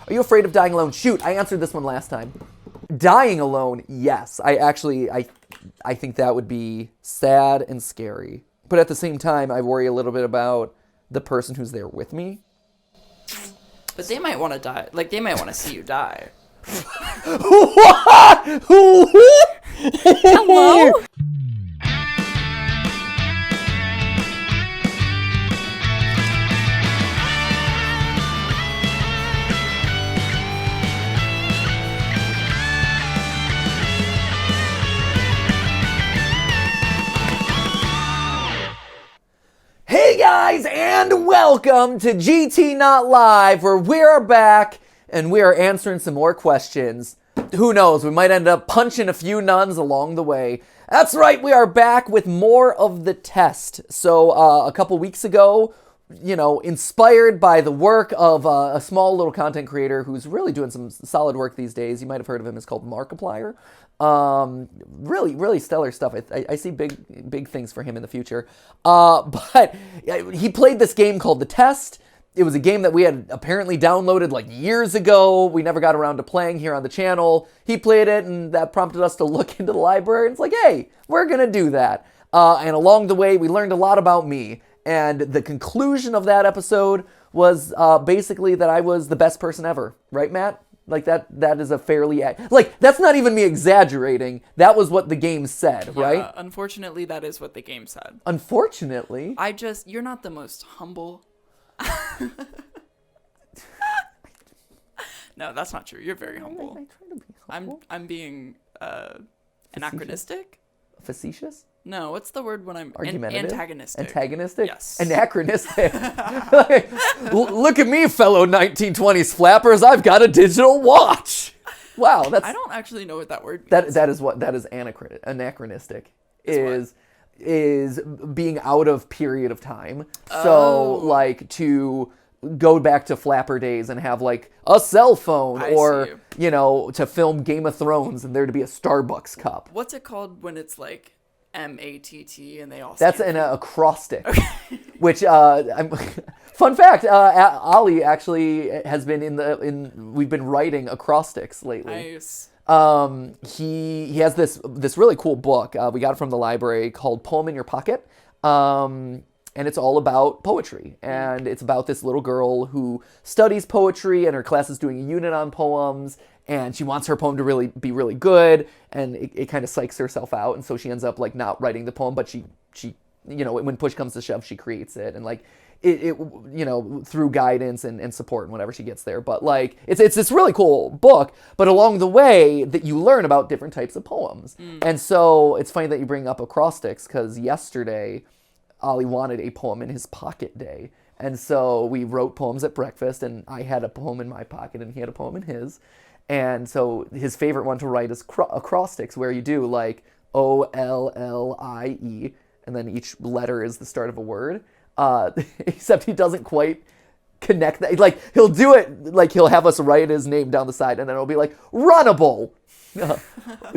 Are you afraid of dying alone? Shoot, I answered this one last time. Dying alone, yes. I think that would be sad and scary. But at the same time, I worry a little bit about the person who's there with me. But they might want to die. Like, they might want to see you die. Hello? Hey guys, and welcome to GT Not Live, where we're back and we are answering some more questions. Who knows, we might end up punching a few nuns along the way. That's right, we are back with more of the test. So a couple weeks ago, inspired by the work of a small little content creator who's really doing some solid work these days. You might have heard of him. It's called Markiplier. Really stellar stuff. I see big things for him in the future. But he played this game called The Test. It was a game that we had apparently downloaded like years ago. We never got around to playing here on the channel. He played it, and that prompted us to look into the library. And it's like, hey, we're going to do that. And along the way, we learned a lot about me. And the conclusion of that episode was basically that I was the best person ever. Right, Matt? Like, that is a fairly... that's not even me exaggerating. That was what the game said, right? Unfortunately, that is what the game said. Unfortunately? You're not the most humble. No, that's not true. You're very humble. I try to be humble. I'm being anachronistic? Facetious? No, what's the word when I'm antagonistic? Antagonistic? Yes. Anachronistic. Look at me, fellow 1920s flappers. I've got a digital watch. Wow, that's... I don't actually know what that word means. That is anachronistic. Is being out of period of time. So, like, to go back to flapper days and have, like, a cell phone or, to film Game of Thrones and there to be a Starbucks cup. What's it called when it's, like, MATT and they all... That's an acrostic. Okay. Which, fun fact, Ali actually has been we've been writing acrostics lately. Nice. He has this really cool book. We got it from the library called Poem in Your Pocket. And it's all about poetry. And it's about this little girl who studies poetry and her class is doing a unit on poems. And she wants her poem to be really good. And it kind of psychs herself out. And so she ends up like not writing the poem, but she when push comes to shove, she creates it. And like, it through guidance and support and whatever she gets there. But like, it's this really cool book, but along the way that you learn about different types of poems. And so it's funny that you bring up acrostics, because yesterday Ollie wanted a poem in his pocket day. And so we wrote poems at breakfast, and I had a poem in my pocket and he had a poem in his. And so his favorite one to write is acrostics, where you do like OLLIE, and then each letter is the start of a word. Except he doesn't quite connect that. Like, he'll do it, like he'll have us write his name down the side, and then it'll be like, runnable,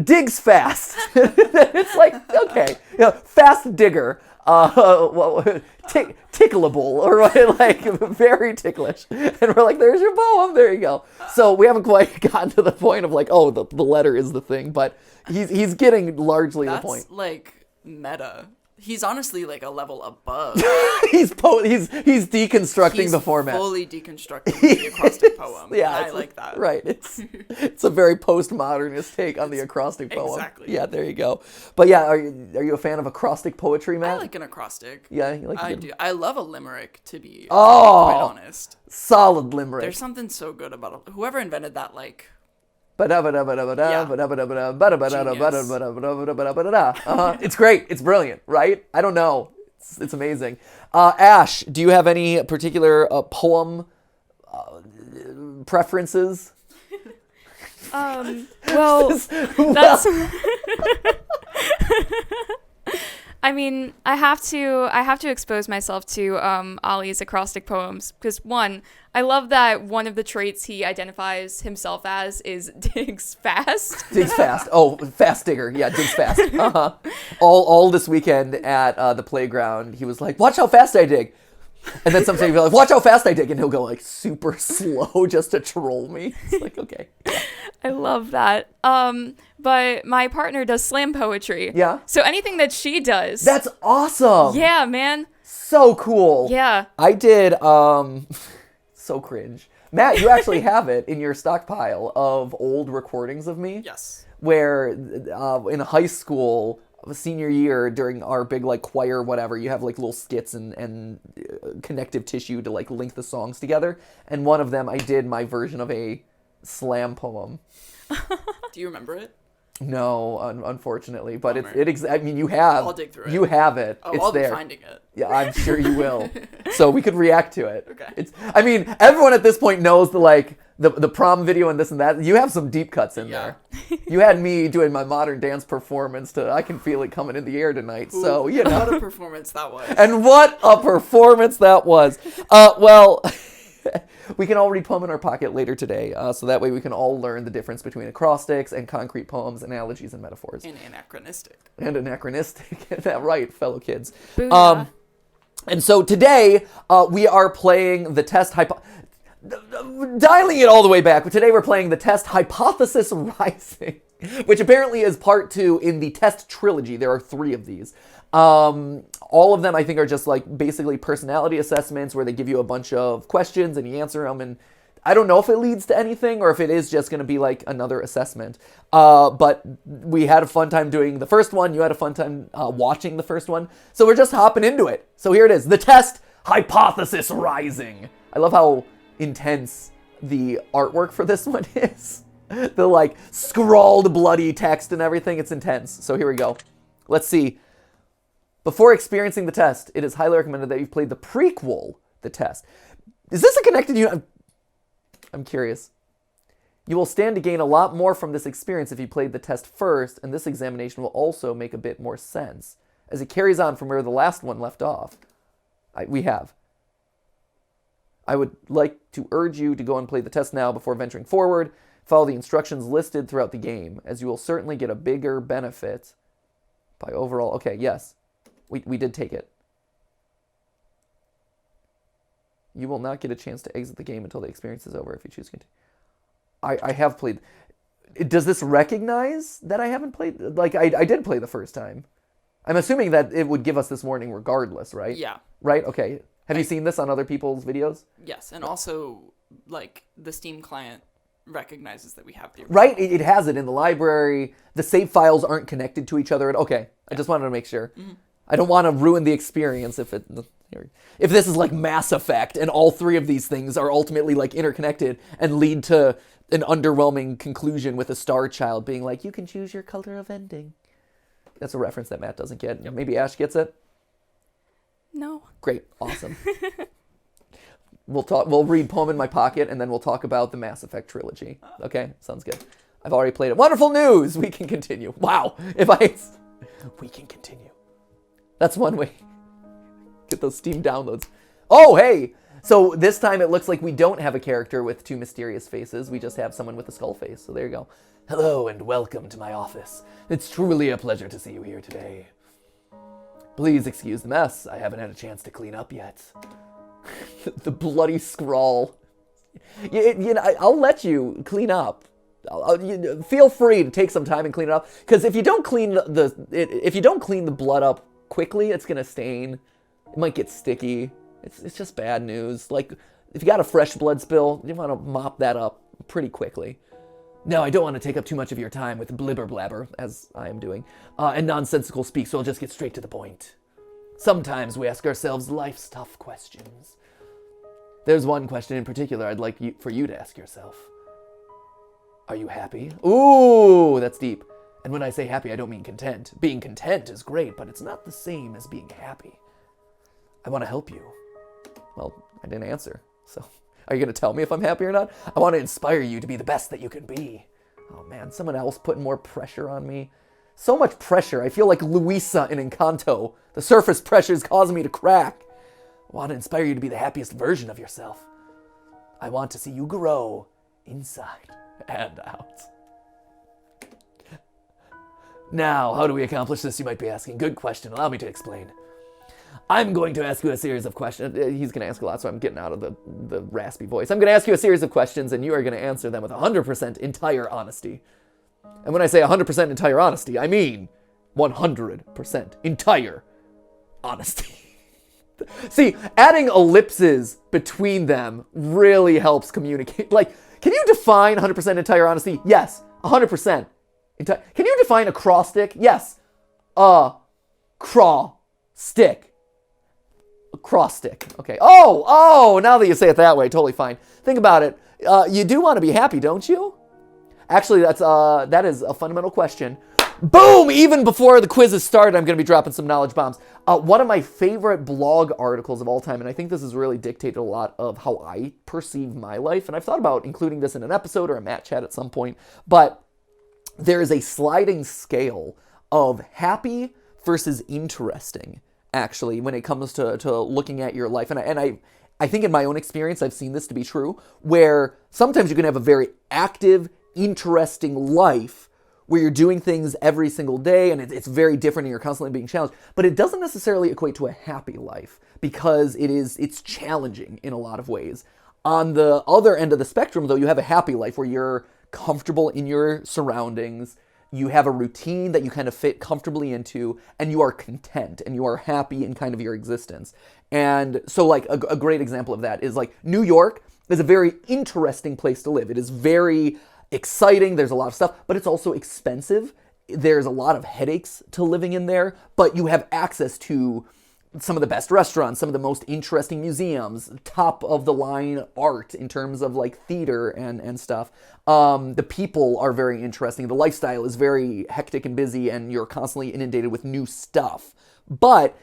digs fast. It's like, okay, fast digger, tickleable, or like very ticklish. And we're like, there's your poem, there you go. So we haven't quite gotten to the point of like, oh, the letter is the thing, but he's getting largely the point. That's like meta. He's honestly like a level above. He's deconstructing the format. He's fully deconstructing the acrostic poem. Yeah, I like that. Right. It's a very postmodernist take on the acrostic poem. Exactly. Yeah, there you go. But yeah, are you a fan of acrostic poetry, Matt? I like an acrostic. Yeah, you like I do. I love a limerick, to be quite honest. Solid limerick. There's something so good about whoever invented that, like... It's great. It's brilliant, right? I don't know. It's amazing. Ash, do you have any particular poem preferences? Well, that's... I mean, I have to expose myself to Ollie's acrostic poems, because one, I love that one of the traits he identifies himself as is digs fast. Digs fast. Oh, fast digger. Yeah, digs fast. Uh-huh. All this weekend at the playground, he was like, "Watch how fast I dig." And then sometimes he'll be like, watch how fast I dig. And he'll go like super slow just to troll me. It's like, okay. I love that. But my partner does slam poetry. Yeah. So anything that she does. That's awesome. Yeah, man. So cool. Yeah. I did, so cringe. Matt, you actually have it in your stockpile of old recordings of me. Yes. Where in high school, senior year, during our big like choir whatever, you have like little skits and connective tissue to like link the songs together. And one of them, I did my version of a slam poem. Do you remember it? No, unfortunately, but Bummer. I mean, you have. I'll dig through it. You have it. Oh, It's I'll there. be finding it. Yeah, I'm sure you will. So we could react to it. Okay. I mean, everyone at this point knows the prom video and this and that. You have some deep cuts in Yeah. there. You had me doing my modern dance performance I can feel it coming in the air tonight. So, you know. What a performance that was. And what a performance that was. Well, we can all read poem in our pocket later today. So that way we can all learn the difference between acrostics and concrete poems, analogies and metaphors. And anachronistic. And anachronistic. Get that right, fellow kids. Booyah. And so today we are playing the test dialing it all the way back. But today we're playing the test Hypothesis Rising, which apparently is part 2 in the test trilogy. There are 3 of these. All of them I think are just like basically personality assessments where they give you a bunch of questions and you answer them, and I don't know if it leads to anything or if it is just going to be like another assessment. But we had a fun time doing the first one. You had a fun time watching the first one. So we're just hopping into it. So here it is. The test Hypothesis Rising. I love how intense the artwork for this one is. The like scrawled bloody text and everything. It's intense. So here we go. Let's see. Before experiencing the test, it is highly recommended that you've played the prequel, The Test. Is this a connected unit? I'm curious. You will stand to gain a lot more from this experience if you played the test first, and this examination will also make a bit more sense, as it carries on from where the last one left off. We have. I would like to urge you to go and play the test now before venturing forward. Follow the instructions listed throughout the game, as you will certainly get a bigger benefit by overall... Okay, yes. We did take it. You will not get a chance to exit the game until the experience is over if you choose to continue. I have played. Does this recognize that I haven't played? Like, I did play the first time. I'm assuming that it would give us this warning regardless, right? Yeah. Right? Okay. Have you seen this on other people's videos? Yes, and also, like, the Steam client recognizes that we have the... Right? It has it in the library. The save files aren't connected to each other. Okay. I just wanted to make sure. Mm-hmm. I don't want to ruin the experience if this is like Mass Effect and all 3 of these things are ultimately like interconnected and lead to an underwhelming conclusion with a star child being like, you can choose your color of ending. That's a reference that Matt doesn't get. Yep. Maybe Ash gets it? No. Great. Awesome. We'll read Poem in My Pocket and then we'll talk about the Mass Effect trilogy. Okay? Sounds good. I've already played it. Wonderful news! We can continue. Wow. We can continue. That's one way. Get those Steam downloads. Oh, hey! So this time it looks like we don't have a character with 2 mysterious faces. We just have someone with a skull face. So there you go. Hello and welcome to my office. It's truly a pleasure to see you here today. Please excuse the mess. I haven't had a chance to clean up yet. The bloody scrawl. I'll let you clean up. Feel free to take some time and clean it up. Because if you don't clean the blood up quickly, it's gonna stain. It might get sticky. It's just bad news. Like, if you got a fresh blood spill, you want to mop that up pretty quickly. No, I don't want to take up too much of your time with blibber blabber, as I am doing, and nonsensical speak, so I'll just get straight to the point. Sometimes we ask ourselves life's tough questions. There's one question in particular I'd like for you to ask yourself. Are you happy? Ooh, that's deep. And when I say happy, I don't mean content. Being content is great, but it's not the same as being happy. I want to help you. Well, I didn't answer, so are you going to tell me if I'm happy or not? I want to inspire you to be the best that you can be. Oh man, someone else putting more pressure on me. So much pressure. I feel like Luisa in Encanto. The surface pressure is causing me to crack. I want to inspire you to be the happiest version of yourself. I want to see you grow inside and out. Now, how do we accomplish this, you might be asking? Good question. Allow me to explain. I'm going to ask you a series of questions. He's going to ask a lot, so I'm getting out of the raspy voice. I'm going to ask you a series of questions, and you are going to answer them with 100% entire honesty. And when I say 100% entire honesty, I mean 100% entire honesty. See, adding ellipses between them really helps communicate. Like, can you define 100% entire honesty? Yes, 100%. Can you define acrostic? Yes. Craw-stick. Acrostic. Okay. Oh, now that you say it that way, totally fine. Think about it. You do want to be happy, don't you? Actually, that is a fundamental question. Boom! Even before the quiz is started, I'm going to be dropping some knowledge bombs. One of my favorite blog articles of all time, and I think this has really dictated a lot of how I perceive my life, and I've thought about including this in an episode or a Matt chat at some point, but there is a sliding scale of happy versus interesting, actually, when it comes to looking at your life. And I think in my own experience, I've seen this to be true, where sometimes you can have a very active, interesting life where you're doing things every single day and it's very different and you're constantly being challenged. But it doesn't necessarily equate to a happy life because it's challenging in a lot of ways. On the other end of the spectrum, though, you have a happy life where you're comfortable in your surroundings, you have a routine that you kind of fit comfortably into, and you are content and you are happy in kind of your existence. And so like a great example of that is like New York is a very interesting place to live. It is very exciting. There's a lot of stuff, but it's also expensive. There's a lot of headaches to living in there, but you have access to some of the best restaurants, some of the most interesting museums, top of the line art in terms of like theater and stuff. The people are very interesting. The lifestyle is very hectic and busy and you're constantly inundated with new stuff. But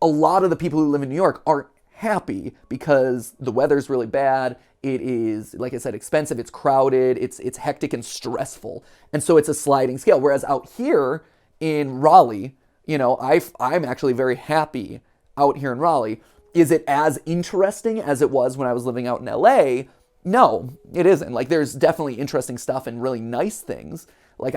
a lot of the people who live in New York aren't happy because the weather's really bad. It is, like I said, expensive, it's crowded, it's hectic and stressful. And so it's a sliding scale. Whereas out here in Raleigh, you know, I'm actually very happy out here in Raleigh. Is it as interesting as it was when I was living out in LA? No, it isn't. Like, there's definitely interesting stuff and really nice things. Like,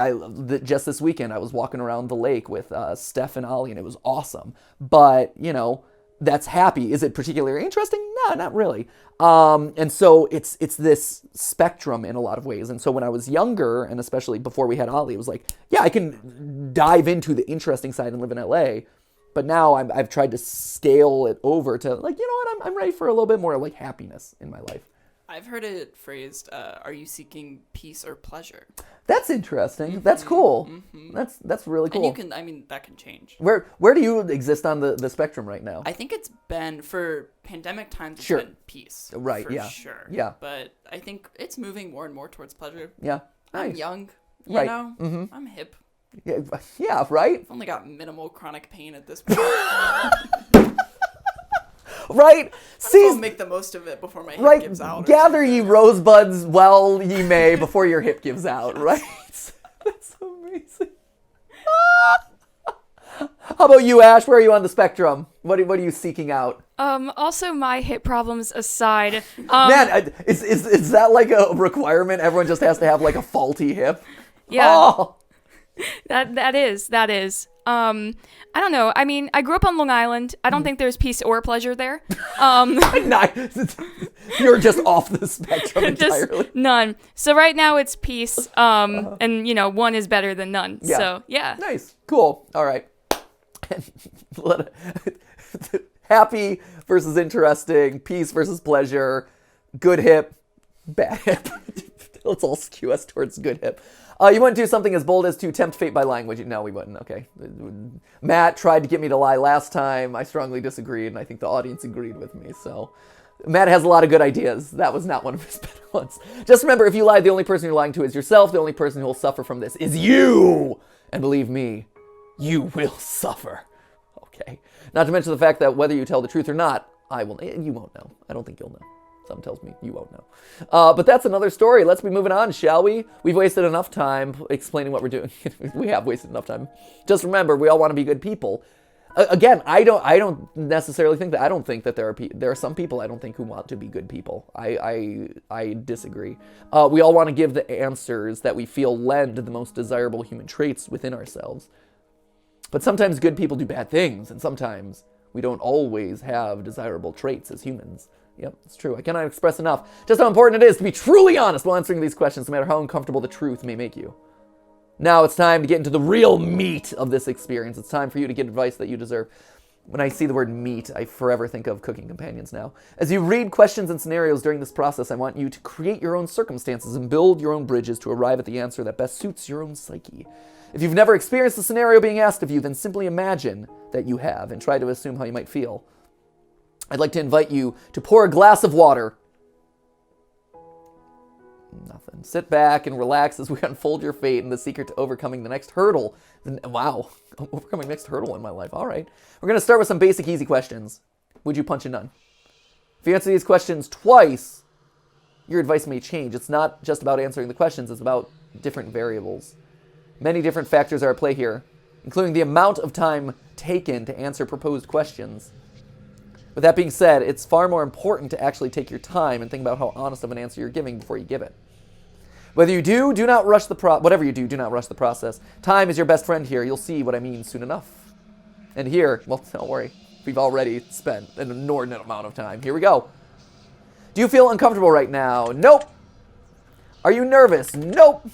just this weekend, I was walking around the lake with Steph and Ollie, and it was awesome. But, you know, that's happy. Is it particularly interesting? No, not really. And so it's this spectrum in a lot of ways. And so when I was younger, and especially before we had Ollie, it was like, yeah, I can dive into the interesting side and live in LA. But now I've tried to scale it over to like, you know what, I'm ready for a little bit more like happiness in my life. I've heard it phrased, are you seeking peace or pleasure? That's interesting. Mm-hmm. That's cool. Mm-hmm. That's really cool. And that can change. Where do you exist on the spectrum right now? I think it's been, for pandemic times, it's sure. been peace. Right, for yeah. sure. Yeah. But I think it's moving more and more towards pleasure. Yeah. Nice. I'm young, you know? Mm-hmm. I'm hip. Yeah, right? I've only got minimal chronic pain at this point. Right? I'll make the most of it before my hip gives out. Gather ye rosebuds while ye may before your hip gives out, right? That's amazing. How about you, Ash? Where are you on the spectrum? What are you seeking out? Also, my hip problems aside. Man, is that like a requirement? Everyone just has to have like a faulty hip? Yeah. Oh. That is. I don't know. I mean, I grew up on Long Island. I don't think there's peace or pleasure there. You're just off the spectrum entirely. Just none. So right now it's peace. And you know, one is better than none. Yeah. So yeah. Nice. Cool. All right. Happy versus interesting. Peace versus pleasure. Good hip. Bad hip. Let's all skew us towards good hip. You wouldn't do something as bold as to tempt fate by lying, would you? No, we wouldn't. Okay. Matt tried to get me to lie last time. I strongly disagreed, and I think the audience agreed with me. So Matt has a lot of good ideas. That was not one of his better ones. Just remember, if you lie, the only person you're lying to is yourself. The only person who will suffer from this is you. And believe me, you will suffer. Okay. Not to mention the fact that whether you tell the truth or not, you won't know. I don't think you'll know. Something tells me you won't know. But that's another story. Let's be moving on, shall we? We've wasted enough time explaining what we're doing. We have wasted enough time. Just remember, we all want to be good people. Again, I don't necessarily think that. I don't think that there are some people I don't think who want to be good people. I disagree. We all want to give the answers that we feel lend the most desirable human traits within ourselves. But sometimes good people do bad things, and sometimes We don't always have desirable traits as humans. Yep, it's true. I cannot express enough just how important it is to be truly honest while answering these questions, no matter how uncomfortable the truth may make you. Now it's time to get into the real meat of this experience. It's time for you to get advice that you deserve. When I see the word meat, I forever think of cooking companions now. As you read questions and scenarios during this process, I want you to create your own circumstances and build your own bridges to arrive at the answer that best suits your own psyche. If you've never experienced a scenario being asked of you, then simply imagine that you have and try to assume how you might feel. I'd like to invite you to pour a glass of water. Nothing. Sit back and relax as we unfold your fate and the secret to overcoming the next hurdle. Wow, overcoming the next hurdle in my life. All right. We're going to start with some basic, easy questions. Would you punch a nun? If you answer these questions twice, your advice may change. It's not just about answering the questions. It's about different variables. Many different factors are at play here, including the amount of time taken to answer proposed questions. With that being said, it's far more important to actually take your time and think about how honest of an answer you're giving before you give it. Whatever you do, do not rush the process. Time is your best friend here. You'll see what I mean soon enough. And here, well, don't worry. We've already spent an inordinate amount of time. Here we go. Do you feel uncomfortable right now? Nope. Are you nervous? Nope.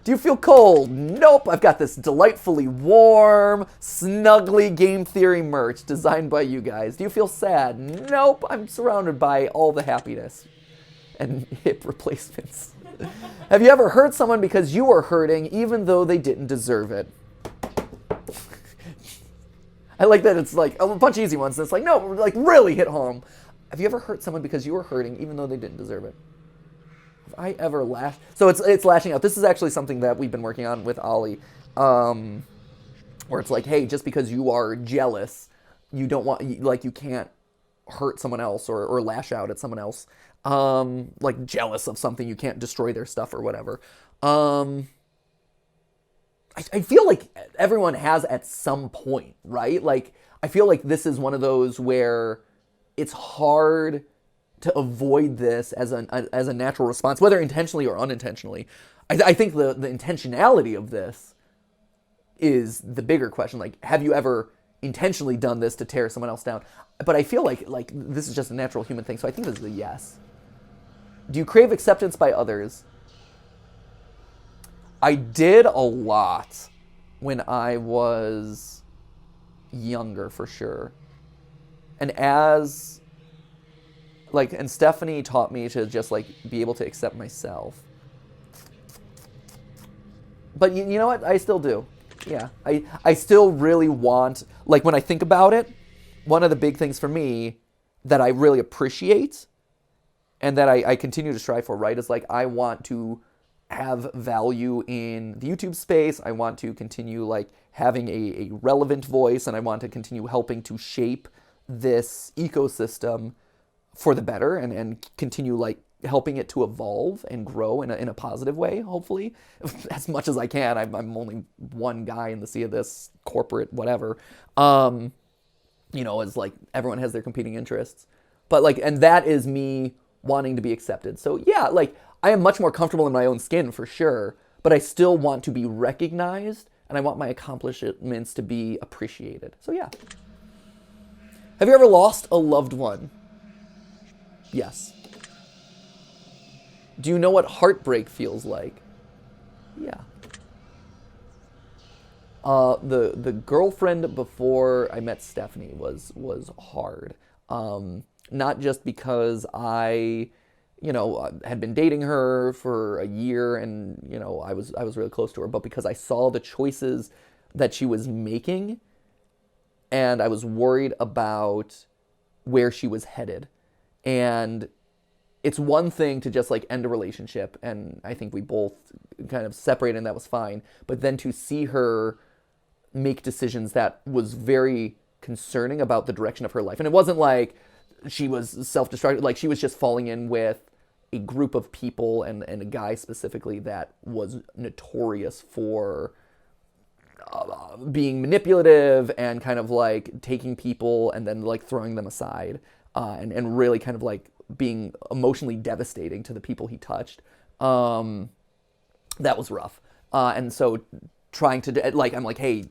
Do you feel cold? Nope. I've got this delightfully warm, snuggly game theory merch designed by you guys. Do you feel sad? Nope. I'm surrounded by all the happiness and hip replacements. Have you ever hurt someone because you were hurting even though they didn't deserve it? I like that it's like a bunch of easy ones. It's like, no, like really hit home. Have you ever hurt someone because you were hurting even though they didn't deserve it? Have I ever lashed? So it's lashing out. This is actually something that we've been working on with Ollie, where it's like, hey, just because you are jealous, you don't want, like, you can't hurt someone else or lash out at someone else. Like jealous of something, you can't destroy their stuff or whatever. I feel like everyone has at some point, right? Like, I feel like this is one of those where it's hard to avoid this as a natural response, whether intentionally or unintentionally. I think the intentionality of this is the bigger question. Like, have you ever intentionally done this to tear someone else down? But I feel like this is just a natural human thing, so I think this is a yes. Do you crave acceptance by others? I did a lot when I was younger, for sure. And and Stephanie taught me to just be able to accept myself. But you know what? I still do. Yeah. I still really want, when I think about it, one of the big things for me that I really appreciate and that I continue to strive for, right, is I want to have value in the YouTube space. I want to continue having a relevant voice, and I want to continue helping to shape this ecosystem for the better and continue helping it to evolve and grow in a positive way, hopefully, as much as I can. I'm only one guy in the sea of this corporate whatever. As everyone has their competing interests. But and that is me wanting to be accepted. So yeah, I am much more comfortable in my own skin for sure, but I still want to be recognized and I want my accomplishments to be appreciated. So yeah. Have you ever lost a loved one? Yes. Do you know what heartbreak feels like? Yeah. The girlfriend before I met Stephanie was hard. Not just because I, had been dating her for a year and, I was really close to her, but because I saw the choices that she was making and I was worried about where she was headed. And it's one thing to just end a relationship, and I think we both kind of separated and that was fine, but then to see her make decisions that was very concerning about the direction of her life. And it wasn't she was self-destructive, she was just falling in with a group of people and a guy specifically that was notorious for being manipulative and kind of taking people and then throwing them aside and really kind of being emotionally devastating to the people he touched. That was rough. And so trying to, I'm hey,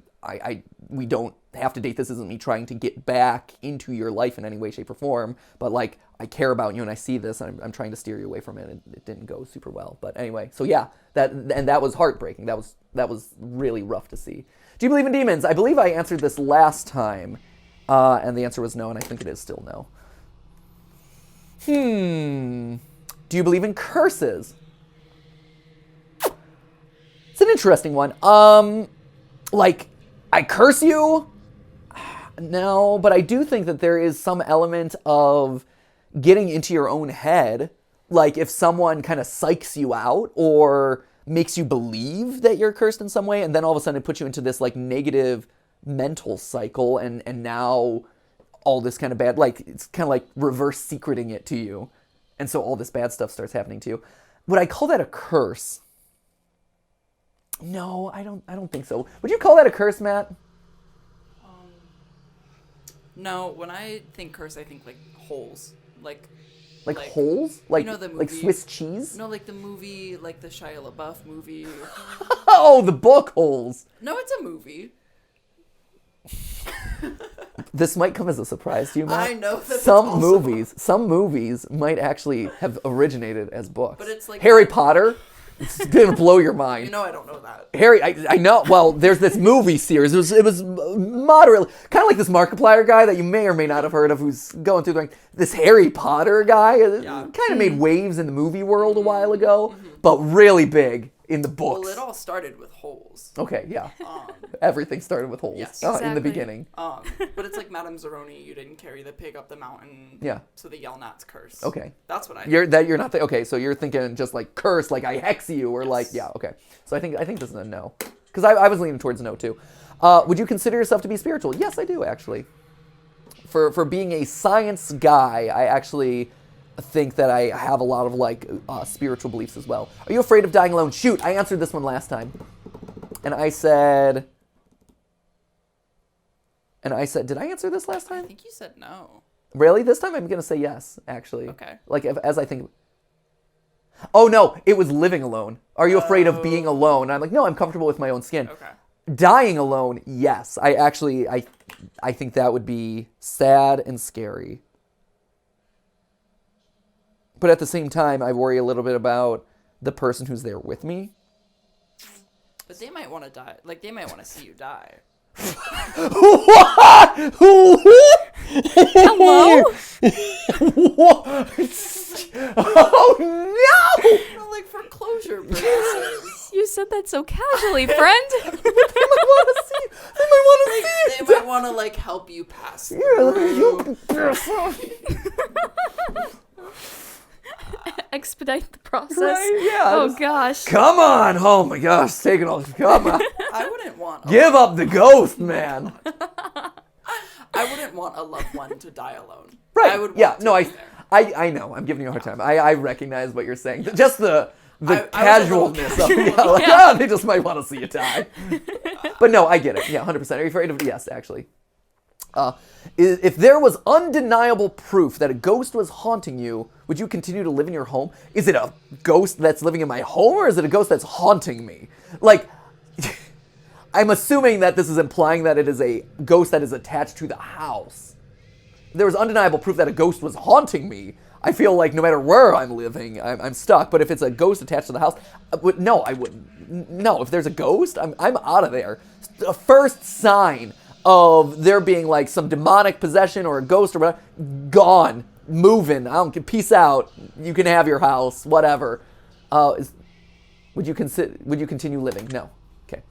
we don't have to date. This isn't me trying to get back into your life in any way, shape, or form. But like, I care about you, and I see this, and I'm trying to steer you away from it. And it didn't go super well. But anyway, so yeah, that was heartbreaking. That was really rough to see. Do you believe in demons? I believe I answered this last time, and the answer was no, and I think it is still no. Do you believe in curses? It's an interesting one. Like, I curse you? No, but I do think that there is some element of getting into your own head. Like, if someone kind of psychs you out or makes you believe that you're cursed in some way, and then all of a sudden it puts you into this, like, negative mental cycle, and now all this kind of bad, like, it's kind of like reverse secreting it to you. And so all this bad stuff starts happening to you. Would I call that a curse? No, I don't think so. Would you call that a curse, Matt? No, when I think curse, I think like holes. Like holes? Like, you know the movie, like Swiss cheese? No, like the movie, like the Shia LaBeouf movie. Oh, the book holes. No, it's a movie. This might come as a surprise to you, Matt. I know that some movies might actually have originated as books. But it's like Harry Potter. It's gonna blow your mind. You know I don't know that. Harry, I know. Well, there's this movie series. It was moderately kind of like this Markiplier guy that you may or may not have heard of, who's going through the ring. This Harry Potter guy kind of made waves in the movie world a while ago, but really big in the books. Well, it all started with holes. Okay, yeah. Everything started with holes. Yes. In the Exactly. beginning. But it's like Madame Zeroni, you didn't carry the pig up the mountain. Yeah. So the Yelnats curse. Okay. That's what I You're not okay, so you're thinking just like curse, like I hex you, or like, Yes. yeah, okay. So I think this is a no. Because I was leaning towards no too. Would you consider yourself to be spiritual? Yes, I do, actually. For being a science guy, I actually think that I have a lot of like spiritual beliefs as well. Are you afraid of dying alone? Shoot, I answered this one last time. And I said, did I answer this last I time? think you said no. Really? This time I'm going to say yes, actually. Okay. Like, as I think... Oh, no, it was living alone. Are you afraid of being alone? I'm like, no, I'm comfortable with my own skin. Okay. Dying alone, yes. I think that would be sad and scary. But at the same time, I worry a little bit about the person who's there with me. But they might want to die. Like, they might want to see you die. What? Hello? What? Oh no! No, like for closure purposes. You said that so casually, friend. They might want to see. They might want to see it. They might want to like help you pass. Expedite the process. Right, yeah, Oh just- gosh. Come on! Oh my gosh, taking all. Come on! I wouldn't want. Give up the ghost, man. I wouldn't want a loved one to die alone. Right? I would. Yeah. Want to No, be there. I know. I'm giving you a hard time. I recognize what you're saying. Just the I was a little casualness of it. Yeah, like, Yeah. they just might want to see you die. But no, I get it. Yeah, 100%. Are you afraid of? Yes, actually. If there was undeniable proof that a ghost was haunting you, would you continue to live in your home? Is it a ghost that's living in my home, or is it a ghost that's haunting me? Like, I'm assuming that this is implying that it is a ghost that is attached to the house. If there was undeniable proof that a ghost was haunting me, I feel like no matter where I'm living, I'm stuck. But if it's a ghost attached to the house, no, I wouldn't. No, if there's a ghost, I'm out of there. The first sign of there being like some demonic possession or a ghost or whatever, gone, moving. I don't care. Peace out. You can have your house, whatever. Would you continue living? No. Okay.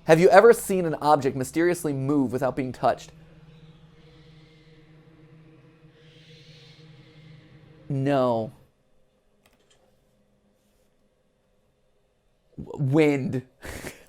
Have you ever seen an object mysteriously move without being touched? No. Wind.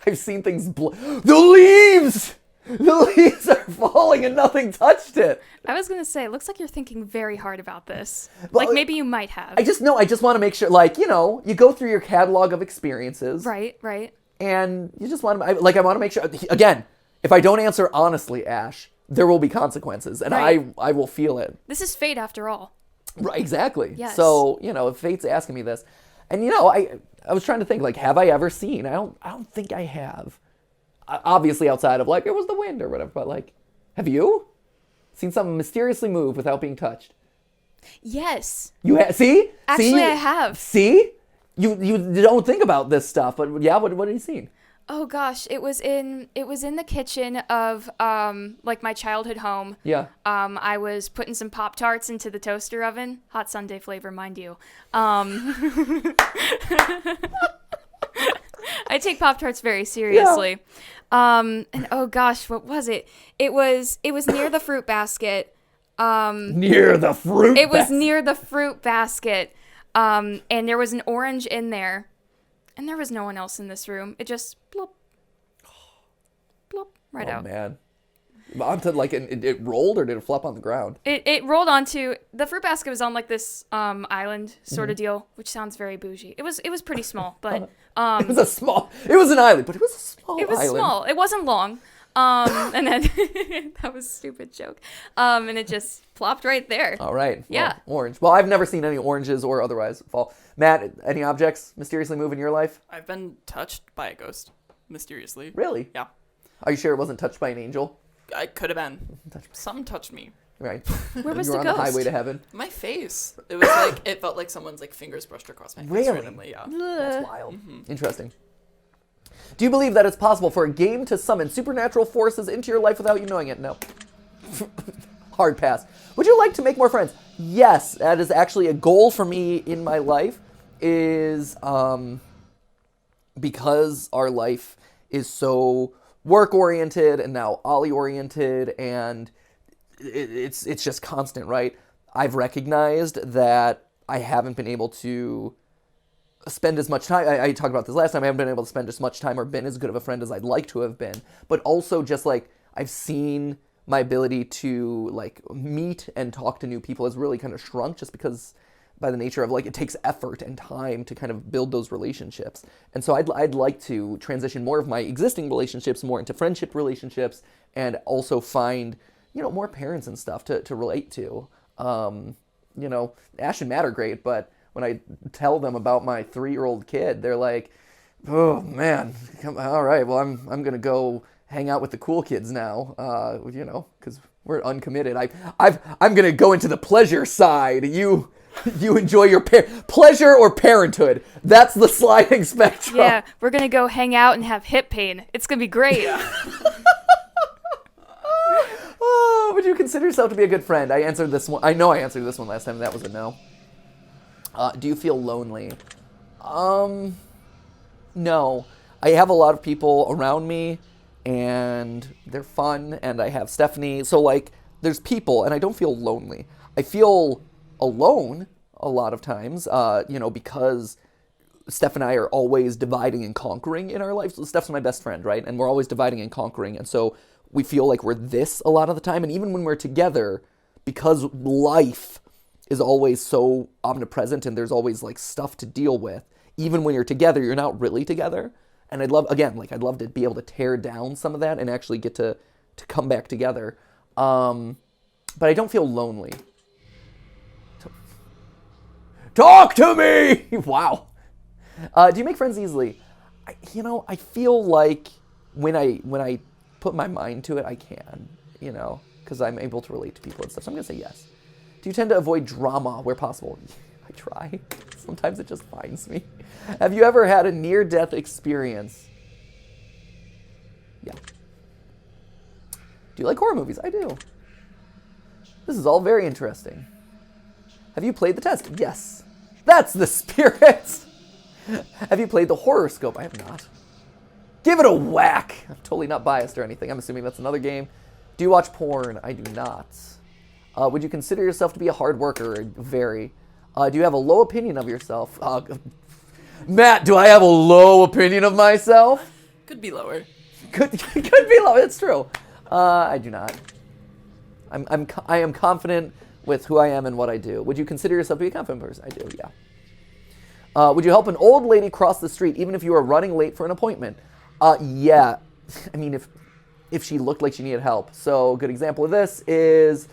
I've seen things the leaves! The leaves are falling and nothing touched it. I was gonna say, it looks like you're thinking very hard about this. Well, Like maybe you might have. I just want to make sure, like, you know, you go through your catalog of experiences. Right, right. And you just want to, I want to make sure, again, if I don't answer honestly, Ash, there will be consequences, and Right. I will feel it. This is fate after all. Right, exactly. Yes. So, you know, if fate's asking me this, and you know, I was trying to think, like, have I ever seen? I don't think I have. Obviously, outside of like it was the wind or whatever, but like, Have you seen something mysteriously move without being touched? Yes. See? Actually, I have. See? You don't think about this stuff, but yeah, what have you seen? Oh gosh, it was in the kitchen of like my childhood home. Yeah. I was putting some Pop-Tarts into the toaster oven, hot sundae flavor, mind you. I take Pop-Tarts very seriously. Yeah. And oh gosh, what was it? It was near the fruit basket. Near the fruit. It was near the fruit basket. And there was an orange in there. And there was no one else in this room. It just plop, plop, right out. Oh, man. Onto, like, it rolled, or did it flop on the ground? It rolled onto, the fruit basket was on, like, this island sort of deal, which sounds very bougie. It was pretty small, but... it was an island, but it was a small island. It was small. It wasn't long. And then, that was a stupid joke. And it just plopped right there. All right. Yeah. Well, orange. Well, I've never seen any oranges or otherwise fall. Matt, any objects mysteriously move in your life? I've been touched by a ghost, mysteriously. Really? Yeah. Are you sure it wasn't touched by an angel? I could have been. Something touched me. Right. Where was you the were on ghost? the highway to heaven. My face. It was like, it felt like someone's like fingers brushed across my face Really? randomly, yeah. That's wild. Interesting. Do you believe that it's possible for a game to summon supernatural forces into your life without you knowing it? No. Hard pass. Would you like to make more friends? Yes, that is actually a goal for me in my life, is because our life is so work-oriented and now Ollie-oriented, and it's just constant, right? I've recognized that I haven't been able to spend as much time. I talked about this last time. I haven't been able to spend as much time or been as good of a friend as I'd like to have been. But also just like I've seen my ability to like meet and talk to new people has really kind of shrunk, just because by the nature of like it takes effort and time to kind of build those relationships. And so I'd like to transition more of my existing relationships more into friendship relationships, and also find, you know, more parents and stuff to relate to. You know, Ash and Matt are great, but when I tell them about my 3-year-old kid, they're like, "Oh man, all right. Well, I'm gonna go hang out with the cool kids now." You know, because we're uncommitted. I'm gonna go into the pleasure side. You enjoy your pleasure or parenthood. That's the sliding spectrum. Yeah, we're gonna go hang out and have hip pain. It's gonna be great. Oh, would you consider yourself to be a good friend? I answered this one. I know I answered this one last time, and that was a no. Do you feel lonely? No. I have a lot of people around me, and they're fun, and I have Stephanie. So, like, there's people, and I don't feel lonely. I feel alone a lot of times, you know, because Steph and I are always dividing and conquering in our life. So Steph's my best friend, right? And we're always dividing and conquering, and so we feel like we're this a lot of the time. And even when we're together, because life is always so omnipresent and there's always like stuff to deal with, even when you're together, you're not really together. And I'd love to be able to tear down some of that and actually get to come back together. But I don't feel lonely. Talk to me! Wow. Do you make friends easily? I feel like when I put my mind to it, I can, you know, because I'm able to relate to people and stuff. So I'm going to say yes. Do you tend to avoid drama where possible? I try. Sometimes it just finds me. Have you ever had a near-death experience? Yeah. Do you like horror movies? I do. This is all very interesting. Have you played the test? Yes. That's the spirit. Have you played the horoscope? I have not. Give it a whack. I'm totally not biased or anything. I'm assuming that's another game. Do you watch porn? I do not. Would you consider yourself to be a hard worker? Very. Do you have a low opinion of yourself? Matt, do I have a low opinion of myself? Could be lower. Could be low. It's true. I do not. I am confident with who I am and what I do. Would you consider yourself to be a confident person? I do. Yeah. Would you help an old lady cross the street even if you were running late for an appointment? Yeah. I mean, if she looked like she needed help. So a good example of this is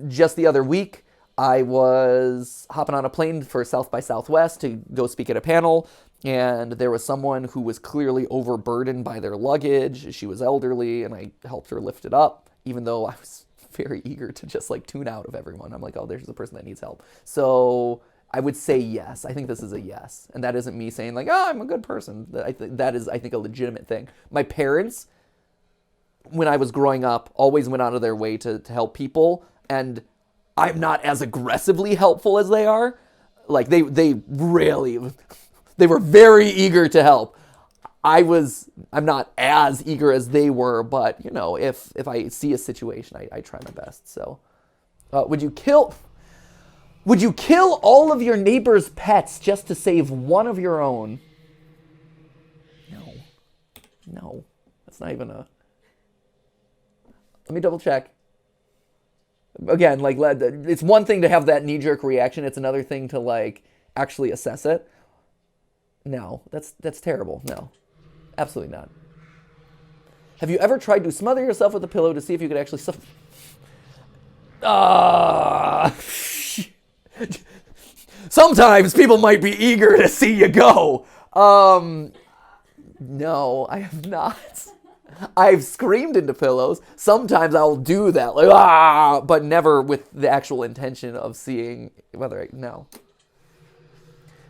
just the other week, I was hopping on a plane for South by Southwest to go speak at a panel, and there was someone who was clearly overburdened by their luggage. She was elderly, and I helped her lift it up, even though I was very eager to just like tune out of everyone. I'm like, oh, there's a person that needs help. So I would say yes. I think this is a yes. And that isn't me saying like, oh, I'm a good person. That is, I think, a legitimate thing. My parents, when I was growing up, always went out of their way to help people. And I'm not as aggressively helpful as they are. Like they were very eager to help. I'm not as eager as they were, but you know, if I see a situation, I try my best. So, would you kill all of your neighbor's pets just to save one of your own? No, that's not even a. Let me double check. Again, like, it's one thing to have that knee-jerk reaction. It's another thing to like actually assess it. No, that's terrible. No. Absolutely not. Have you ever tried to smother yourself with a pillow to see if you could actually Sometimes people might be eager to see you go. No, I have not. I've screamed into pillows. Sometimes I'll do that, like, but never with the actual intention of seeing no.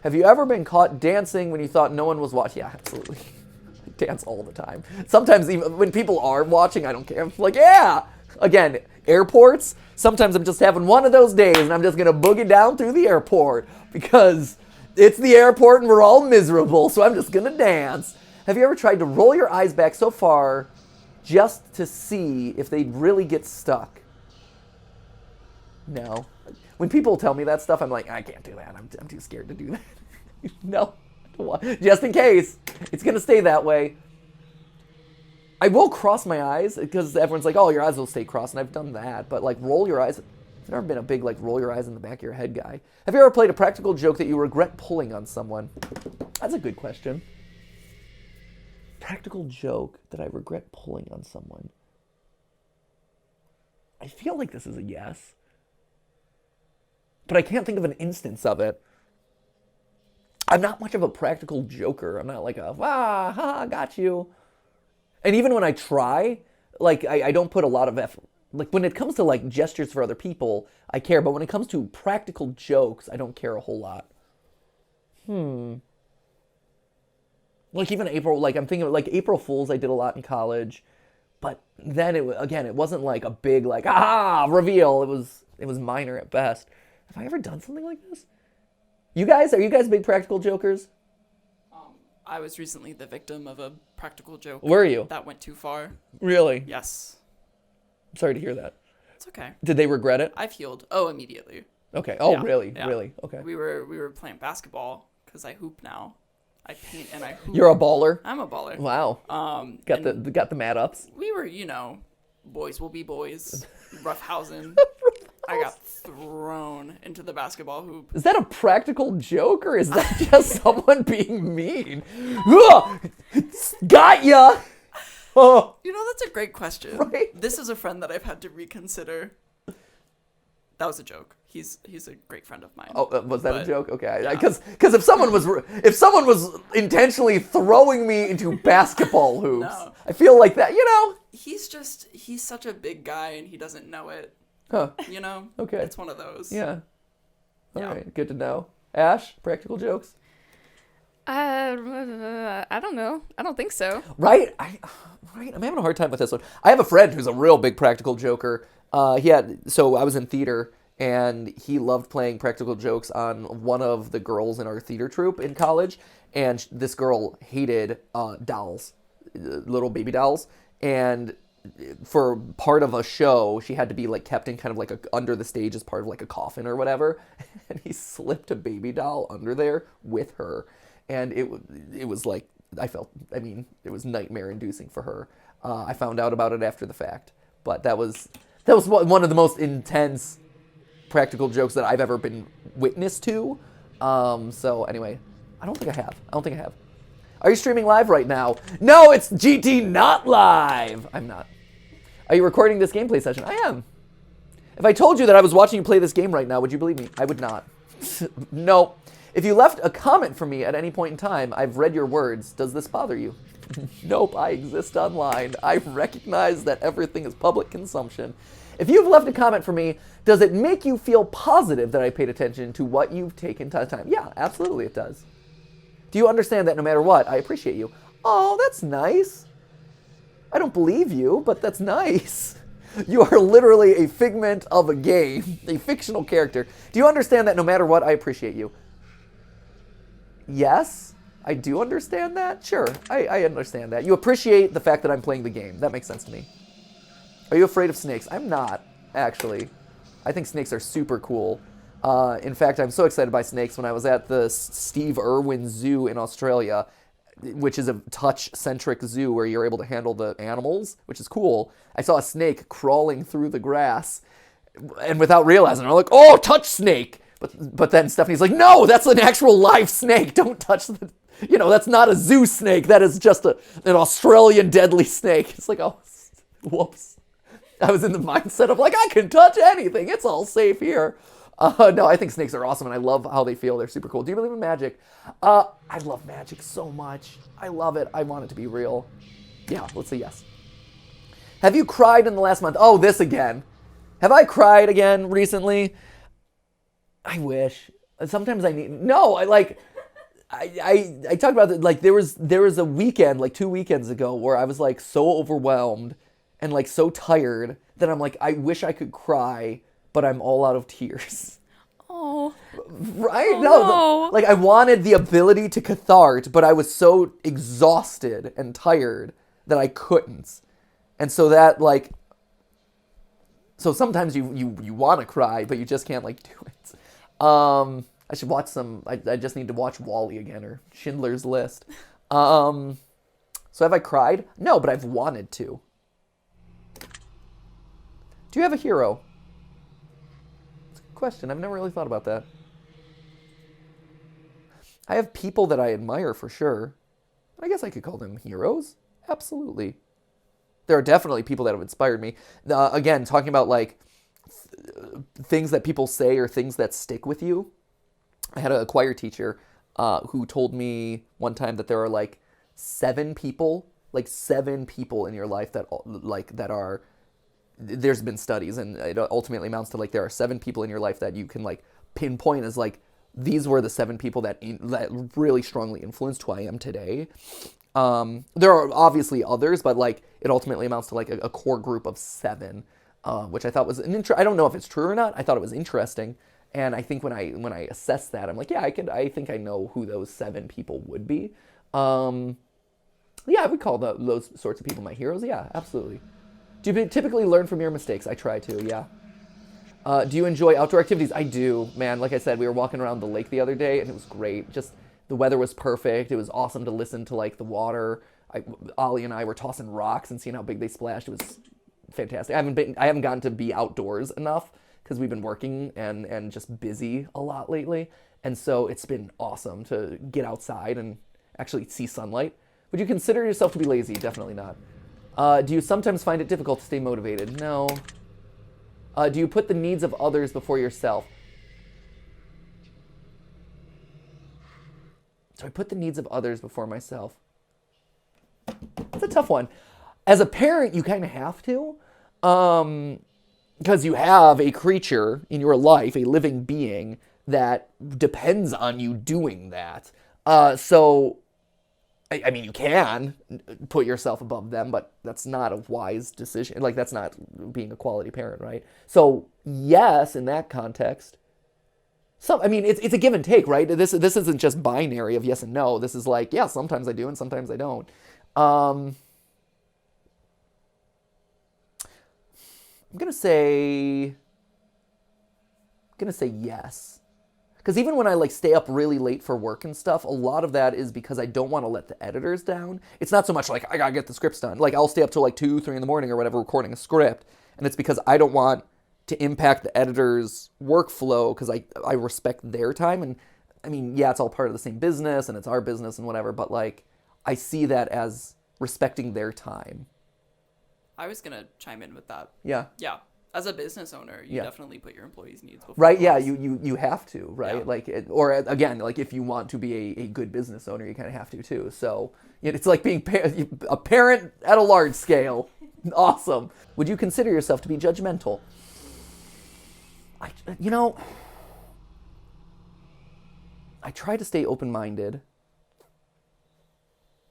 Have you ever been caught dancing when you thought no one was watching? Yeah, absolutely. Dance all the time. Sometimes even when people are watching, I don't care. I'm like, yeah. Again, airports, sometimes I'm just having one of those days and I'm just going to boogie down through the airport because it's the airport and we're all miserable, so I'm just going to dance. Have you ever tried to roll your eyes back so far just to see if they'd really get stuck? No. When people tell me that stuff, I'm like, I can't do that. I'm too scared to do that. No. Just in case. It's going to stay that way. I will cross my eyes because everyone's like, oh, your eyes will stay crossed, and I've done that. But, like, roll your eyes. I've never been a big, like, roll your eyes in the back of your head guy. Have you ever played a practical joke that you regret pulling on someone? That's a good question. Practical joke that I regret pulling on someone. I feel like this is a yes. But I can't think of an instance of it. I'm not much of a practical joker. I'm not like got you. And even when I try, like, I don't put a lot of effort. Like, when it comes to, like, gestures for other people, I care. But when it comes to practical jokes, I don't care a whole lot. Like, even April, like, I'm thinking, like, April Fools I did a lot in college. But then, it wasn't, like, a big, like, reveal. It was minor at best. Have I ever done something like this? Are you guys big practical jokers? I was recently the victim of a practical joke. Were you? That went too far. Really? Yes. I'm sorry to hear that. It's okay. Did they regret it? I've healed. Oh, immediately. Okay. Oh, Yeah, really? yeah. Really? Okay. We were playing basketball because I hoop now. I paint and I hoop. You're a baller? I'm a baller. Wow. Got the mad ups. We were, boys will be boys, roughhousing. I got thrown into the basketball hoop. Is that a practical joke or is that just someone being mean? Ugh! Got ya! Oh. That's a great question. Right? This is a friend that I've had to reconsider. That was a joke. He's a great friend of mine. Oh, was that a joke? Okay, Yeah. because if someone was intentionally throwing me into basketball hoops, No. I feel like that. He's such a big guy and he doesn't know it. Huh? Okay. It's one of those. Yeah. All Yeah. right. Good to know. Ash, practical jokes. I don't know. I don't think so. Right? I'm having a hard time with this one. I have a friend who's a real big practical joker. So I was in theater, and he loved playing practical jokes on one of the girls in our theater troupe in college, and this girl hated dolls, little baby dolls, and for part of a show, she had to be like kept in kind of like under the stage as part of like a coffin or whatever, and he slipped a baby doll under there with her, and it was like, it was nightmare inducing for her. I found out about it after the fact, but that was one of the most intense practical jokes that I've ever been witness to. So anyway, I don't think I have. Are you streaming live right now? No, it's GT not live. I'm not. Are you recording this gameplay session? I am. If I told you that I was watching you play this game right now, would you believe me? I would not. No. If you left a comment for me at any point in time, I've read your words. Does this bother you? Nope, I exist online. I recognize that everything is public consumption. If you've left a comment for me, does it make you feel positive that I paid attention to what you've taken time? Yeah, absolutely it does. Do you understand that no matter what, I appreciate you? Oh, that's nice. I don't believe you, but that's nice. You are literally a figment of a game, a fictional character. Do you understand that no matter what, I appreciate you? Yes, I do understand that. Sure, I understand that. You appreciate the fact that I'm playing the game. That makes sense to me. Are you afraid of snakes? I'm not, actually. I think snakes are super cool. In fact, I'm so excited by snakes. When I was at the Steve Irwin Zoo in Australia, which is a touch-centric zoo where you're able to handle the animals, which is cool, I saw a snake crawling through the grass, and without realizing, I'm like, oh, touch snake! But then Stephanie's like, no, that's an actual live snake. Don't touch the, that's not a zoo snake. That is just an Australian deadly snake. It's like, oh, whoops. I was in the mindset of like, I can touch anything. It's all safe here. No, I think snakes are awesome, and I love how they feel. They're super cool. Do you believe in magic? I love magic so much. I love it. I want it to be real. Yeah, let's say yes. Have you cried in the last month? Oh, this again. Have I cried again recently? I wish. Sometimes I need. No, I talked about it. Like there was a weekend, like 2 weekends ago, where I was like so overwhelmed and like so tired that I'm like, I wish I could cry, but I'm all out of tears. Oh. Right? Oh, no. Like I wanted the ability to cathart, but I was so exhausted and tired that I couldn't. And so that like, so sometimes you want to cry, but you just can't like do it. I should watch I just need to watch Wall-E again or Schindler's List. So have I cried? No, but I've wanted to. Do you have a hero? It's a good question. I've never really thought about that. I have people that I admire for sure. I guess I could call them heroes. Absolutely. There are definitely people that have inspired me. Again, talking about like things that people say or things that stick with you. I had a choir teacher who told me one time that there are like 7 people in your life that are, there's been studies, and it ultimately amounts to like there are 7 people in your life that you can like pinpoint as like these were the 7 people that really strongly influenced who I am today. There are obviously others, but like it ultimately amounts to like a core group of 7, which I thought was I don't know if it's true or not. I thought it was interesting, and I think when I assess that, I'm like, yeah, I think I know who those 7 people would be. Yeah, I would call those sorts of people my heroes. Yeah, absolutely. Do you typically learn from your mistakes? I try to. Yeah. Do you enjoy outdoor activities? I do, man. Like I said, we were walking around the lake the other day, and it was great. Just the weather was perfect. It was awesome to listen to like the water. Ollie and I were tossing rocks and seeing how big they splashed. It was fantastic. I haven't gotten to be outdoors enough because we've been working and just busy a lot lately. And so it's been awesome to get outside and actually see sunlight. Would you consider yourself to be lazy? Definitely not. Do you sometimes find it difficult to stay motivated? No. Do you put the needs of others before yourself? So I put the needs of others before myself. It's a tough one. As a parent, you kind of have to, because you have a creature in your life, a living being that depends on you doing that. So, I mean, you can put yourself above them, but that's not a wise decision. Like, that's not being a quality parent, right? So, yes, in that context. It's a give and take, right? This isn't just binary of yes and no. This is like, yeah, sometimes I do and sometimes I don't. I'm gonna say yes. Because even when I like stay up really late for work and stuff, a lot of that is because I don't want to let the editors down. It's not so much like I gotta get the scripts done. Like I'll stay up till like 2, 3 in the morning or whatever recording a script, and it's because I don't want to impact the editor's workflow because I respect their time. And I mean, yeah, it's all part of the same business and it's our business and whatever, but like I see that as respecting their time. I was gonna chime in with that. Yeah. Yeah. as a business owner, you Yeah. definitely put your employees' needs before Right, yeah, yours. you have to, right? Yeah. Like, or again, like if you want to be a good business owner, you kind of have to too. So it's like being a parent at a large scale. Awesome. Would you consider yourself to be judgmental? You know, I try to stay open-minded.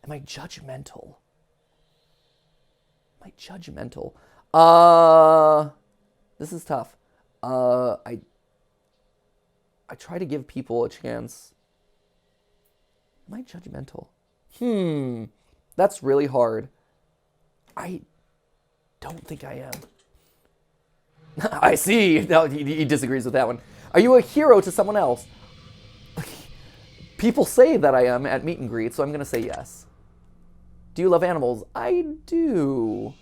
Am I judgmental? Am I judgmental? This is tough. I try to give people a chance. Am I judgmental? That's really hard. I don't think I am. I see. No, he disagrees with that one. Are you a hero to someone else? People say that I am at meet and greet, so I'm going to say yes. Do you love animals? I do.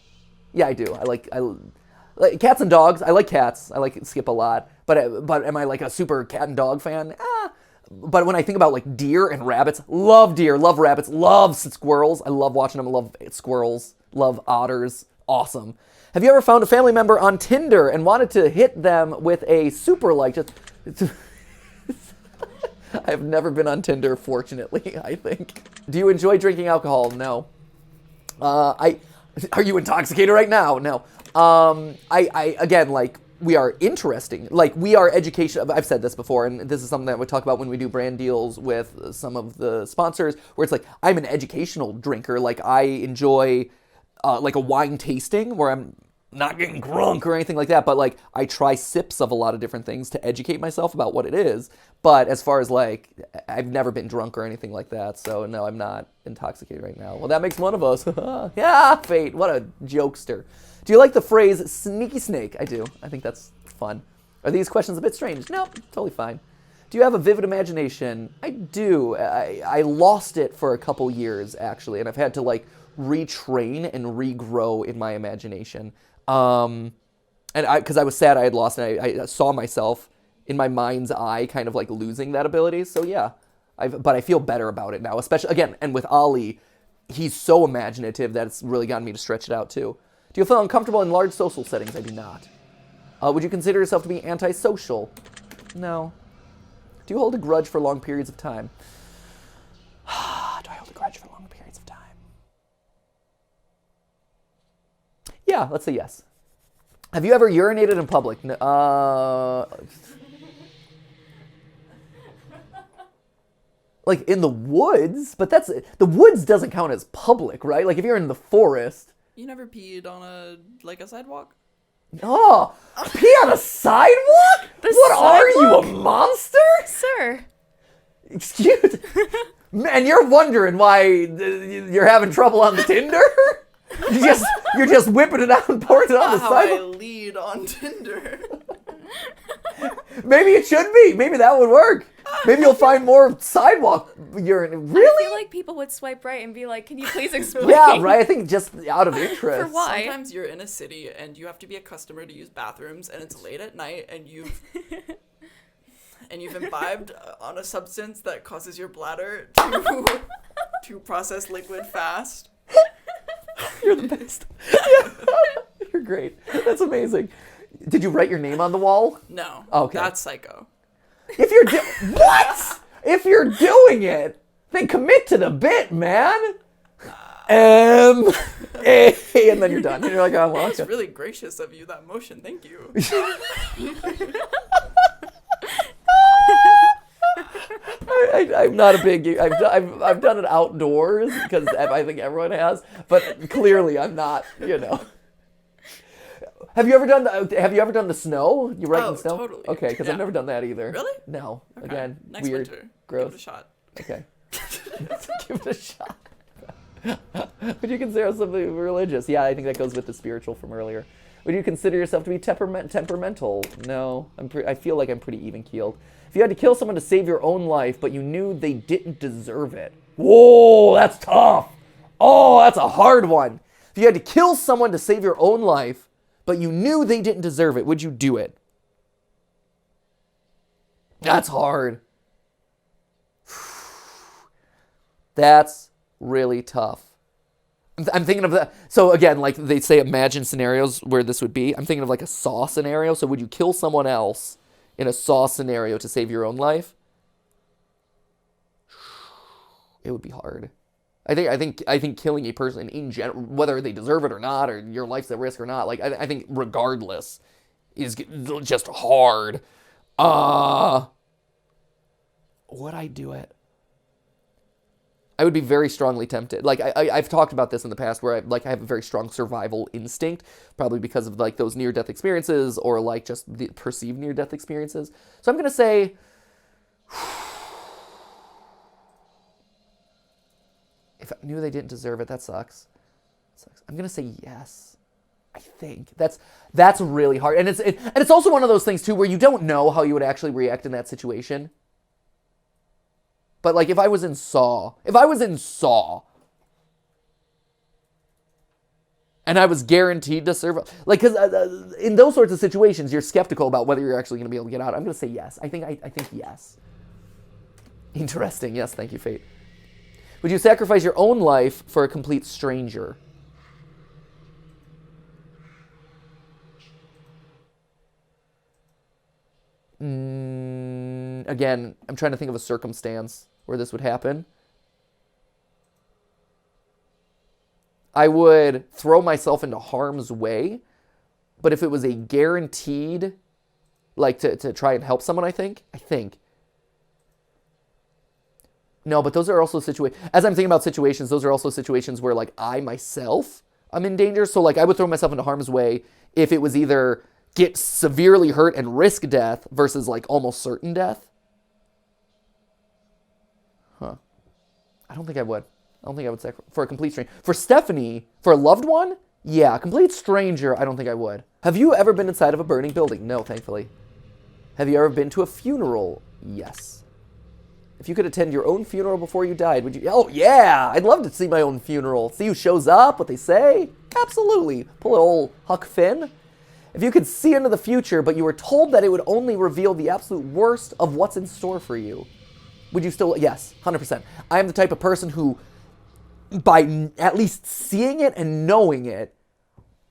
Yeah, I do. I like cats and dogs. I like cats. I like Skip a lot. But am I like a super cat and dog fan? But when I think about like deer and rabbits, love deer, love rabbits, love squirrels. I love watching them. I love squirrels. Love otters. Awesome. Have you ever found a family member on Tinder and wanted to hit them with a super like? I have never been on Tinder, fortunately, I think. Do you enjoy drinking alcohol? No. Are you intoxicated right now? No. Again, like, we are interesting. Like, we are education. I've said this before, and this is something that we talk about when we do brand deals with some of the sponsors, where it's like, I'm an educational drinker. Like, I enjoy, like, a wine tasting where I'm not getting drunk or anything like that, but like I try sips of a lot of different things to educate myself about what it is. But as far as like, I've never been drunk or anything like that, so no, I'm not intoxicated right now. Well, that makes one of us. Yeah, fate, what a jokester. Do you like the phrase sneaky snake? I do. I think that's fun. Are these questions a bit strange? No, totally fine. Do you have a vivid imagination? I do. I lost it for a couple years, actually, and I've had to like retrain and regrow in my imagination. And because I was sad I had lost it, I saw myself in my mind's eye kind of like losing that ability. So yeah, but I feel better about it now, especially again, and with Ollie, he's so imaginative that it's really gotten me to stretch it out too. Do you feel uncomfortable in large social settings? I do not. Would you consider yourself to be antisocial? No. Do you hold a grudge for long periods of time? Do I hold a grudge for long periods of time? Yeah, let's say yes. Have you ever urinated in public? Like in the woods, but the woods doesn't count as public, right? Like if you're in the forest. You never peed on a sidewalk? Oh, pee on a sidewalk? Are you, a monster? Sir. Excuse Man, you're wondering why you're having trouble on the Tinder? You're just whipping it out and pouring it on the How sidewalk? I lead on Tinder. Maybe it should be. Maybe that would work. Maybe you'll find more sidewalk urine. Really? I feel like people would swipe right and be like, can you please explain? Yeah, right. I think just out of interest. For why? Sometimes you're in a city and you have to be a customer to use bathrooms, and it's late at night, and you've imbibed on a substance that causes your bladder to process liquid fast. You're the best. Yeah. You're great. That's amazing. Did you write your name on the wall? No. Okay. That's psycho. If you're what? If you're doing it, then commit to the bit, man. And then you're done. And you're like, oh, well, That's okay. really gracious of you, that motion. Thank you. I'm not a big. I've done it outdoors because I think everyone has, but clearly I'm not. You know. Have you ever done the snow? You write in snow? Totally. Okay, because Yeah. I've never done that either. Really? No. Okay. Again, Next weird, winter, gross. give it a shot. Okay. Give it a shot. Would you consider something religious? Yeah, I think that goes with the spiritual from earlier. Would you consider yourself to be temperamental? No. I feel like I'm pretty even-keeled. If you had to kill someone to save your own life, but you knew they didn't deserve it. Whoa, that's tough. Oh, that's a hard one. If you had to kill someone to save your own life, but you knew they didn't deserve it, would you do it? That's hard. That's really tough. I'm thinking of that. So again, like they say, imagine scenarios where this would be. I'm thinking of like a Saw scenario. So would you kill someone else in a Saw scenario to save your own life? It would be hard. I think killing a person in general, whether they deserve it or not, or your life's at risk or not, like I think regardless is just hard. Would I do it? I would be very strongly tempted. Like I've talked about this in the past, where I have a very strong survival instinct, probably because of like those near-death experiences, or like just the perceived near-death experiences. So I'm gonna say, if I knew they didn't deserve it, that sucks. I'm gonna say yes. I think that's really hard, and it's also one of those things too where you don't know how you would actually react in that situation. But like if I was in Saw, and I was guaranteed to survive, like because in those sorts of situations you're skeptical about whether you're actually going to be able to get out. I'm going to say yes. I think yes. Interesting. Yes, thank you, Fate. Would you sacrifice your own life for a complete stranger? Again, I'm trying to think of a circumstance where this would happen. I would throw myself into harm's way, but if it was a guaranteed, like to try and help someone, I think. No, but those are also situations, as I'm thinking about situations, those are also situations where like I myself, I'm in danger. So like I would throw myself into harm's way if it was either get severely hurt and risk death versus like almost certain death. I don't think I would sacrifice for a complete stranger. For Stephanie, for a loved one, yeah. Complete stranger, I don't think I would. Have you ever been inside of a burning building? No, thankfully. Have you ever been to a funeral? Yes. If you could attend your own funeral before you died, would you? Oh, yeah. I'd love to see my own funeral. See who shows up, what they say. Absolutely. Pull an old Huck Finn. If you could see into the future, but you were told that it would only reveal the absolute worst of what's in store for you, would you still? Yes, 100%. I am the type of person who, by at least seeing it and knowing it,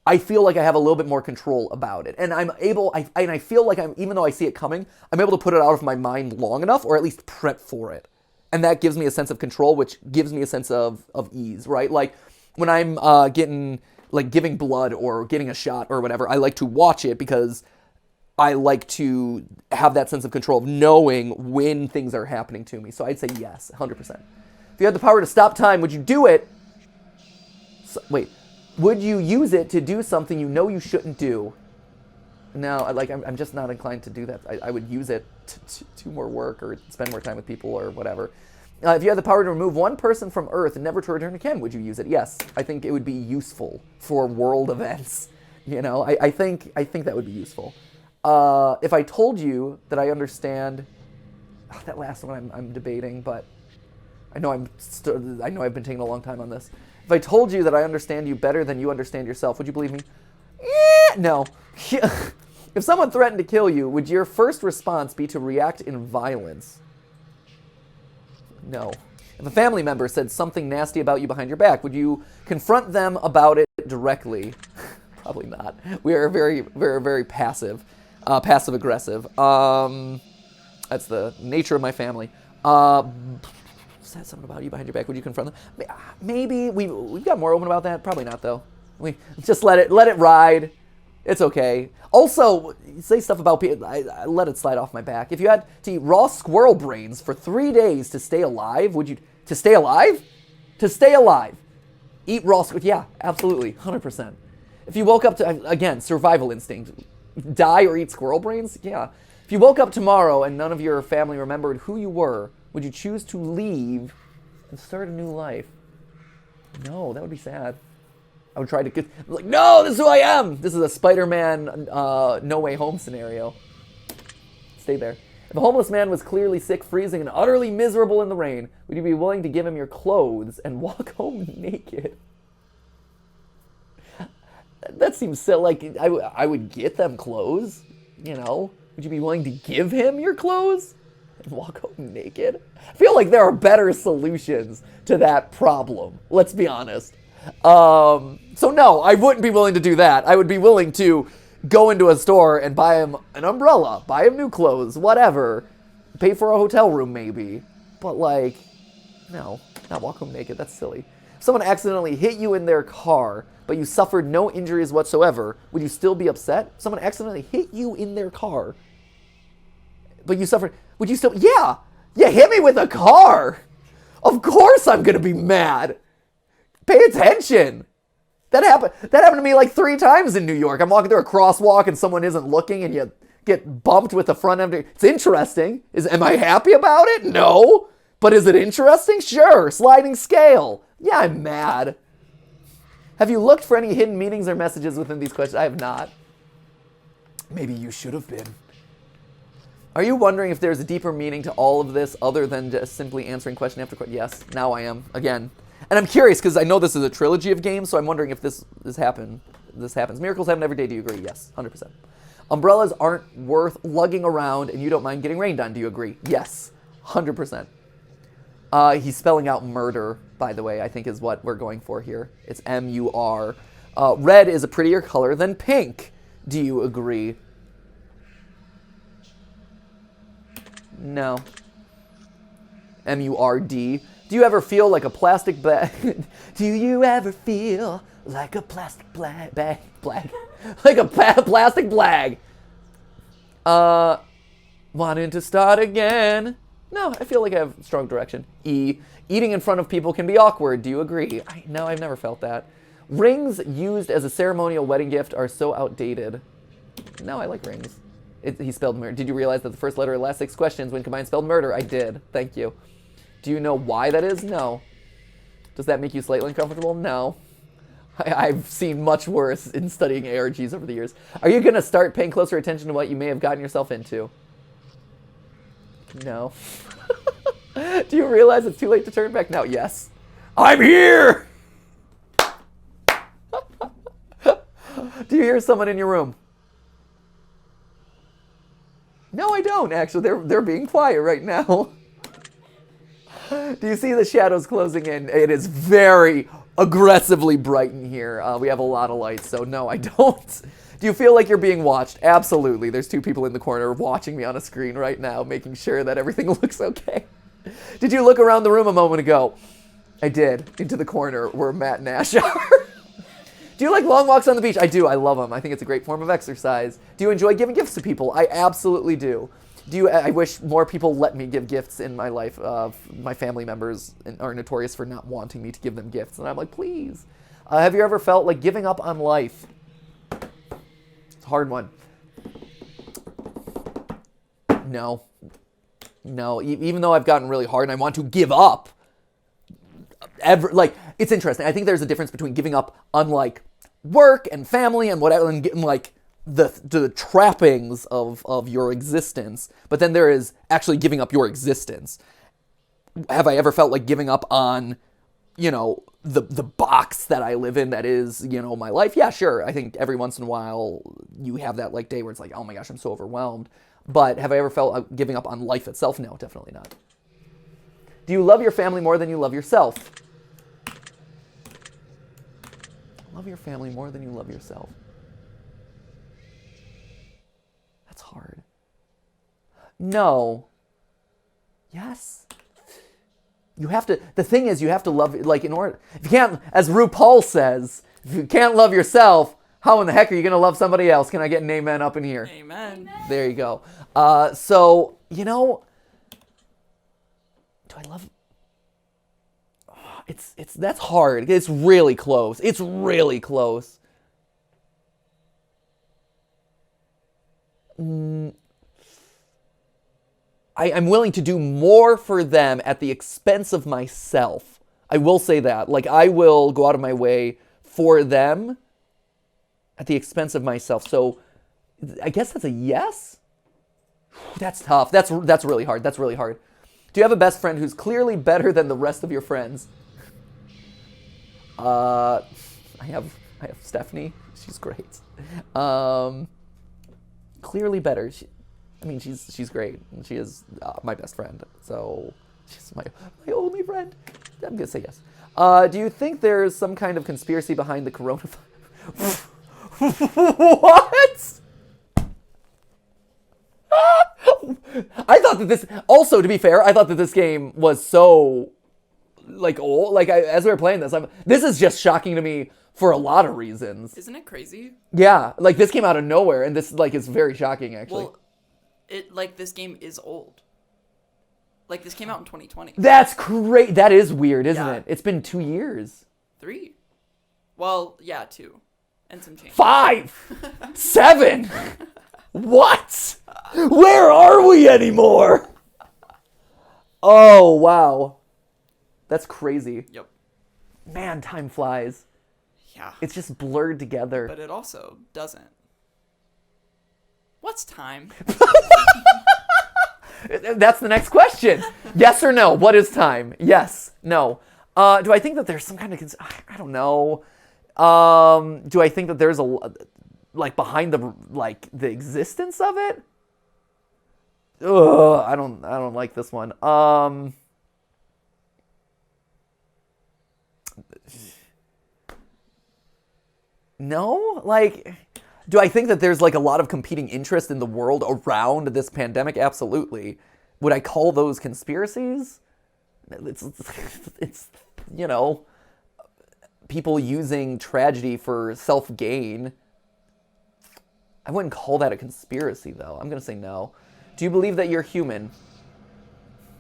I feel like I have a little bit more control about it. And I feel like even though I see it coming, I'm able to put it out of my mind long enough, or at least prep for it. And that gives me a sense of control, which gives me a sense of ease, right? Like when I'm giving blood or getting a shot or whatever, I like to watch it because I like to have that sense of control of knowing when things are happening to me. So I'd say yes, 100%. If you had the power to stop time, would you do it? Would you use it to do something you know you shouldn't do? No, I'm just not inclined to do that. I would use it to do more work or spend more time with people or whatever. If you had the power to remove one person from Earth and never to return again, would you use it? Yes. I think it would be useful for world events. You know, I think that would be useful. If I told you that I understand, that last one I'm debating, but I know I've been taking a long time on this. If I told you that I understand you better than you understand yourself, would you believe me? No. If someone threatened to kill you, would your first response be to react in violence? No. If a family member said something nasty about you behind your back, would you confront them about it directly? Probably not. We are very, very, very passive aggressive. That's the nature of my family. Said something about you behind your back. Would you confront them? Maybe we've got more open about that. Probably not though. We just let it ride. It's okay. Also, say stuff about people. I let it slide off my back. If you had to eat raw squirrel brains for 3 days to stay alive, would you? To stay alive? To stay alive. Eat raw squirrel. Yeah, absolutely, 100%. If you woke up to, again, survival instinct, die or eat squirrel brains? Yeah. If you woke up tomorrow and none of your family remembered who you were, would you choose to leave and start a new life? No, that would be sad. I would try to get, like, no, this is who I am. This is a Spider-Man No Way Home scenario. Stay there. If a homeless man was clearly sick, freezing, and utterly miserable in the rain, would you be willing to give him your clothes and walk home naked? That seems so, like, I would get them clothes, you know? Would you be willing to give him your clothes and walk home naked? I feel like there are better solutions to that problem. Let's be honest. So no, I wouldn't be willing to do that. I would be willing to go into a store and buy him an umbrella, buy him new clothes, whatever, pay for a hotel room maybe. But like, no, not walk home naked. That's silly. If someone accidentally hit you in their car, but you suffered no injuries whatsoever, would you still be upset? Someone accidentally hit you in their car, but you suffered, would you still, yeah, you hit me with a car. Of course I'm gonna be mad. Pay attention. That happened to me like 3 times in New York. I'm walking through a crosswalk and someone isn't looking and you get bumped with the front end. It's interesting. Am I happy about it? No. But is it interesting? Sure. Sliding scale. Yeah, I'm mad. Have you looked for any hidden meanings or messages within these questions? I have not. Maybe you should have been. Are you wondering if there's a deeper meaning to all of this other than just simply answering question after question? Yes, now I am. Again. And I'm curious because I know this is a trilogy of games, so I'm wondering if this happens. Miracles happen every day. Do you agree? Yes, 100%. Umbrellas aren't worth lugging around and you don't mind getting rained on. Do you agree? Yes, 100%. He's spelling out murder, by the way, I think is what we're going for here. It's M-U-R. Red is a prettier color than pink. Do you agree? No. M-U-R-D. Do you ever feel like a plastic bag? Do you ever feel like a plastic bag? Like a plastic bag. Wanting to start again. No, I feel like I have strong direction. E. Eating in front of people can be awkward. Do you agree? No, I've never felt that. Rings used as a ceremonial wedding gift are so outdated. No, I like rings. He spelled murder. Did you realize that the first letter of the last 6 questions when combined spelled murder? I did. Thank you. Do you know why that is? No. Does that make you slightly uncomfortable? No. I've seen much worse in studying ARGs over the years. Are you going to start paying closer attention to what you may have gotten yourself into? No. Do you realize it's too late to turn back now? Yes. I'm here! Do you hear someone in your room? No, I don't, actually. They're being quiet right now. Do you see the shadows closing in? It is very aggressively bright in here. We have a lot of lights, so no, I don't. Do you feel like you're being watched? Absolutely. There's 2 people in the corner watching me on a screen right now, making sure that everything looks okay. Did you look around the room a moment ago? I did, into the corner where Matt and Ash are. Do you like long walks on the beach? I do. I love them. I think it's a great form of exercise. Do you enjoy giving gifts to people? I absolutely do. I wish more people let me give gifts in my life. My family members are notorious for not wanting me to give them gifts. And I'm like, please. Have you ever felt like giving up on life? It's a hard one. No. No. Even though I've gotten really hard and I want to give up. It's interesting. I think there's a difference between giving up on like work and family and whatever and getting like the trappings of your existence, but then there is actually giving up your existence. Have I ever felt like giving up on, the box that I live in that is, my life? Yeah, sure. I think every once in a while you have that like day where it's like, oh my gosh, I'm so overwhelmed. But have I ever felt like giving up on life itself? No, definitely not. Do you love your family more than you love yourself? Love your family more than you love yourself. That's hard. No. Yes. You have to, the thing is, you have to love, like, in order, if you can't, as RuPaul says, if you can't love yourself, how in the heck are you going to love somebody else? Can I get an amen up in here? Amen. There you go. So, do I love, that's hard. It's really close. It's really close. I'm willing to do more for them at the expense of myself. I will say that. Like, I will go out of my way for them at the expense of myself. So I guess that's a yes? That's tough. That's really hard. That's really hard. Do you have a best friend who's clearly better than the rest of your friends? I have Stephanie. She's great. Clearly better. She's great. She is my best friend. So she's my only friend. I'm gonna say yes. Do you think there's some kind of conspiracy behind the coronavirus? What? I thought that this. Also, to be fair, I thought that this game was so like old. Like as we were playing this, this is just shocking to me for a lot of reasons. Isn't it crazy? Yeah, like this came out of nowhere, and this like is very shocking actually. Well, this game is old. Like this came out in 2020. That's great. That is weird, isn't Yeah. it? It's been 2 years. 3. Well, yeah, 2. And some change. 5. 7. What? Where are we anymore? Oh, wow. That's crazy. Yep. Man, time flies. Yeah. It's just blurred together. But it also doesn't. What's time? That's the next question. Yes or no? What is time? Yes. No. Do I think that there's some kind of... I don't know. Do I think that there's like behind the existence of it? Ugh, I don't like this one. No, like, do I think that there's like a lot of competing interest in the world around this pandemic? Absolutely. Would I call those conspiracies? It's you know, people using tragedy for self-gain. I wouldn't call that a conspiracy, though. I'm going to say no. Do you believe that you're human?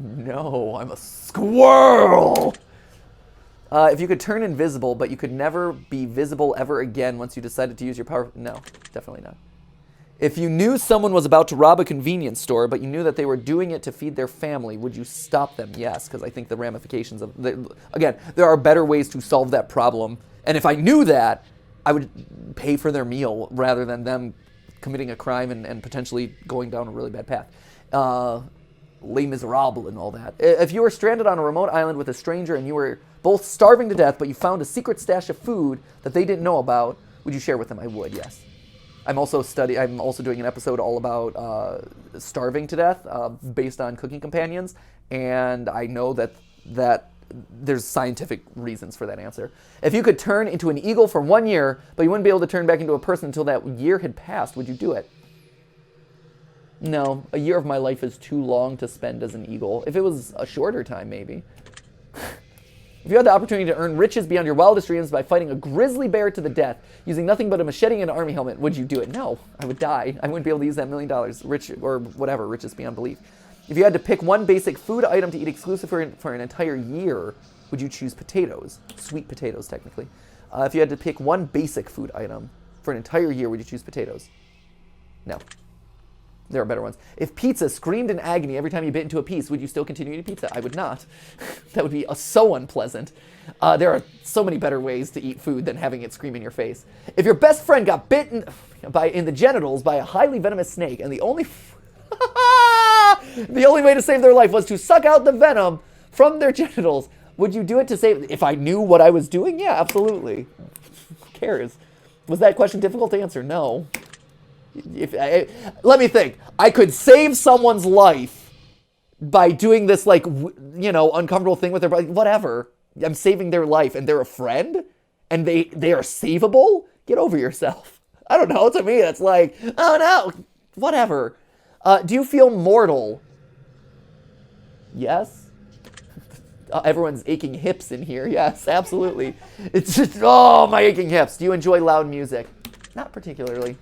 No, I'm a squirrel! If you could turn invisible, but you could never be visible ever again once you decided to use your power... No, definitely not. If you knew someone was about to rob a convenience store, but you knew that they were doing it to feed their family, would you stop them? Yes, because I think the ramifications of... Again, there are better ways to solve that problem. And if I knew that, I would pay for their meal rather than them committing a crime and potentially going down a really bad path. Les Miserables and all that. If you were stranded on a remote island with a stranger and you were both starving to death, but you found a secret stash of food that they didn't know about, would you share with them? I would, yes. I'm also doing an episode all about starving to death based on cooking companions, and I know that there's scientific reasons for that answer. If you could turn into an eagle for 1 year, but you wouldn't be able to turn back into a person until that year had passed, would you do it? No, a year of my life is too long to spend as an eagle. If it was a shorter time, maybe. If you had the opportunity to earn riches beyond your wildest dreams by fighting a grizzly bear to the death, using nothing but a machete and an army helmet, would you do it? No, I would die. I wouldn't be able to use that $1 million, rich or whatever, riches beyond belief. If you had to pick one basic food item to eat exclusively for an entire year, would you choose potatoes? Sweet potatoes, technically. If you had to pick one basic food item for an entire year, would you choose potatoes? No. There are better ones. If pizza screamed in agony every time you bit into a piece, would you still continue eating pizza? I would not. That would be so unpleasant. There are so many better ways to eat food than having it scream in your face. If your best friend got bitten in the genitals by a highly venomous snake, and the only way to save their life was to suck out the venom from their genitals, would you do it to save? If I knew what I was doing, yeah, absolutely. Who cares? Was that question difficult to answer? No. Let me think. I could save someone's life by doing this, like, uncomfortable thing with their body. Whatever. I'm saving their life, and they're a friend, and they are savable. Get over yourself. I don't know. To me, that's like, oh no, whatever. Do you feel mortal? Yes. Everyone's aching hips in here. Yes, absolutely. It's just, oh, my aching hips. Do you enjoy loud music? Not particularly.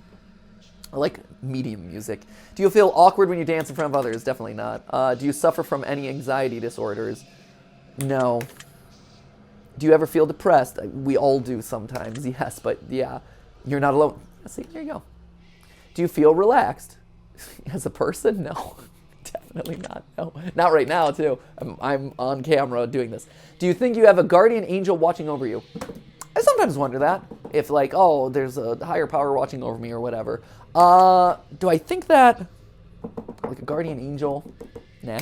I like medium music. Do you feel awkward when you dance in front of others? Definitely not. Do you suffer from any anxiety disorders? No. Do you ever feel depressed? We all do sometimes, yes, but yeah, you're not alone. See, there you go. Do you feel relaxed? As a person? No. Definitely not. No. Not right now, too. I'm on camera doing this. Do you think you have a guardian angel watching over you? I sometimes wonder that. If, like, oh, there's a higher power watching over me or whatever. Do I think that, like a guardian angel? Nah.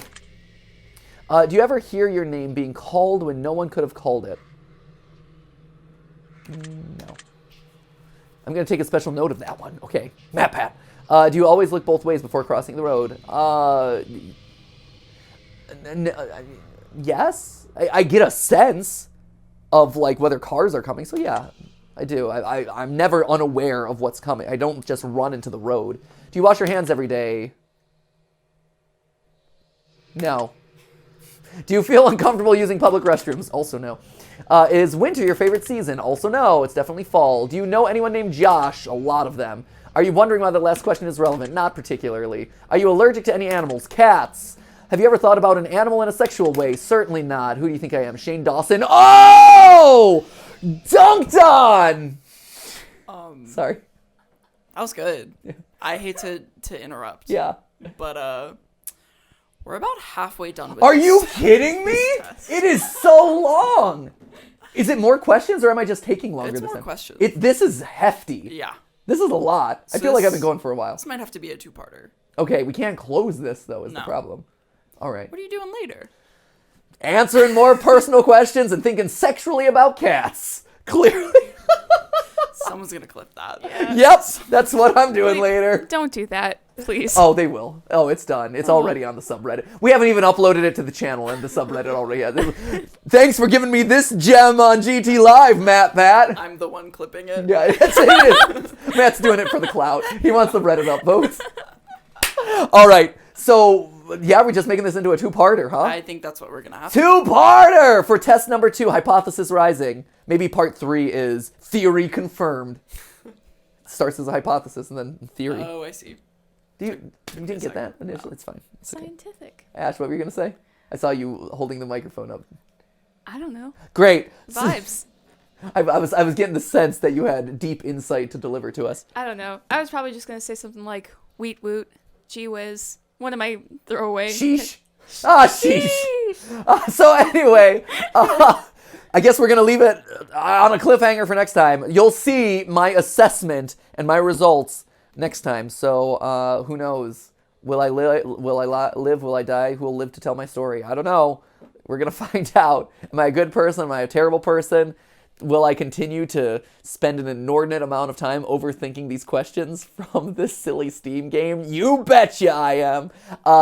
Do you ever hear your name being called when no one could have called it? No. I'm going to take a special note of that one. Okay. MatPat. Do you always look both ways before crossing the road? Yes. I get a sense of like whether cars are coming. So yeah, I do. I'm never unaware of what's coming. I don't just run into the road. Do you wash your hands every day? No. Do you feel uncomfortable using public restrooms? Also no. Is winter your favorite season? Also no. It's definitely fall. Do you know anyone named Josh? A lot of them. Are you wondering why the last question is relevant? Not particularly. Are you allergic to any animals? Cats. Have you ever thought about an animal in a sexual way? Certainly not. Who do you think I am? Shane Dawson? Oh! Dunked on! Sorry. That was good. Yeah. I hate to interrupt. Yeah. But we're about halfway done with Are this. you kidding me? It is so long. Is it more questions or am I just taking longer It's this more time? questions. This is hefty. Yeah. This is a lot. So I feel like I've been going for a while. This might have to be a two-parter. Okay, we can't close this though, is the problem. All right. What are you doing later? Answering more personal questions and thinking sexually about cats. Clearly. Someone's going to clip that. Yeah. Yep, that's what I'm doing later. Don't do that, please. Oh, they will. Oh, it's done. It's already on the subreddit. We haven't even uploaded it to the channel, and the subreddit already has. Thanks for giving me this gem on GT Live, MatPat. I'm the one clipping it. Yeah, that's it. Matt's doing it for the clout. He wants the Reddit upvotes. All right, so yeah, we're just making this into a two-parter, huh? I think that's what we're going to have to do. Two-parter for test number 2, Hypothesis Rising. Maybe part 3 is Theory Confirmed. Starts as a hypothesis and then theory. Oh, I see. You didn't get that initially? No. It's fine. It's okay. Scientific. Ash, what were you going to say? I saw you holding the microphone up. I don't know. Great. Vibes. I was getting the sense that you had deep insight to deliver to us. I don't know. I was probably just gonna say something like "Wheat woot," "Gee whiz." One of my throwaway. Sheesh. Sheesh. So anyway, I guess we're going to leave it on a cliffhanger for next time. You'll see my assessment and my results next time. So who knows? Will I live? Will I die? Who will live to tell my story? I don't know. We're going to find out. Am I a good person? Am I a terrible person? Will I continue to spend an inordinate amount of time overthinking these questions from this silly Steam game? You betcha I am.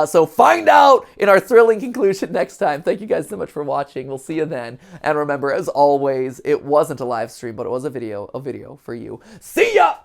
So find out in our thrilling conclusion next time. Thank you guys so much for watching. We'll see you then. And remember, as always, it wasn't a live stream, but it was a video for you. See ya!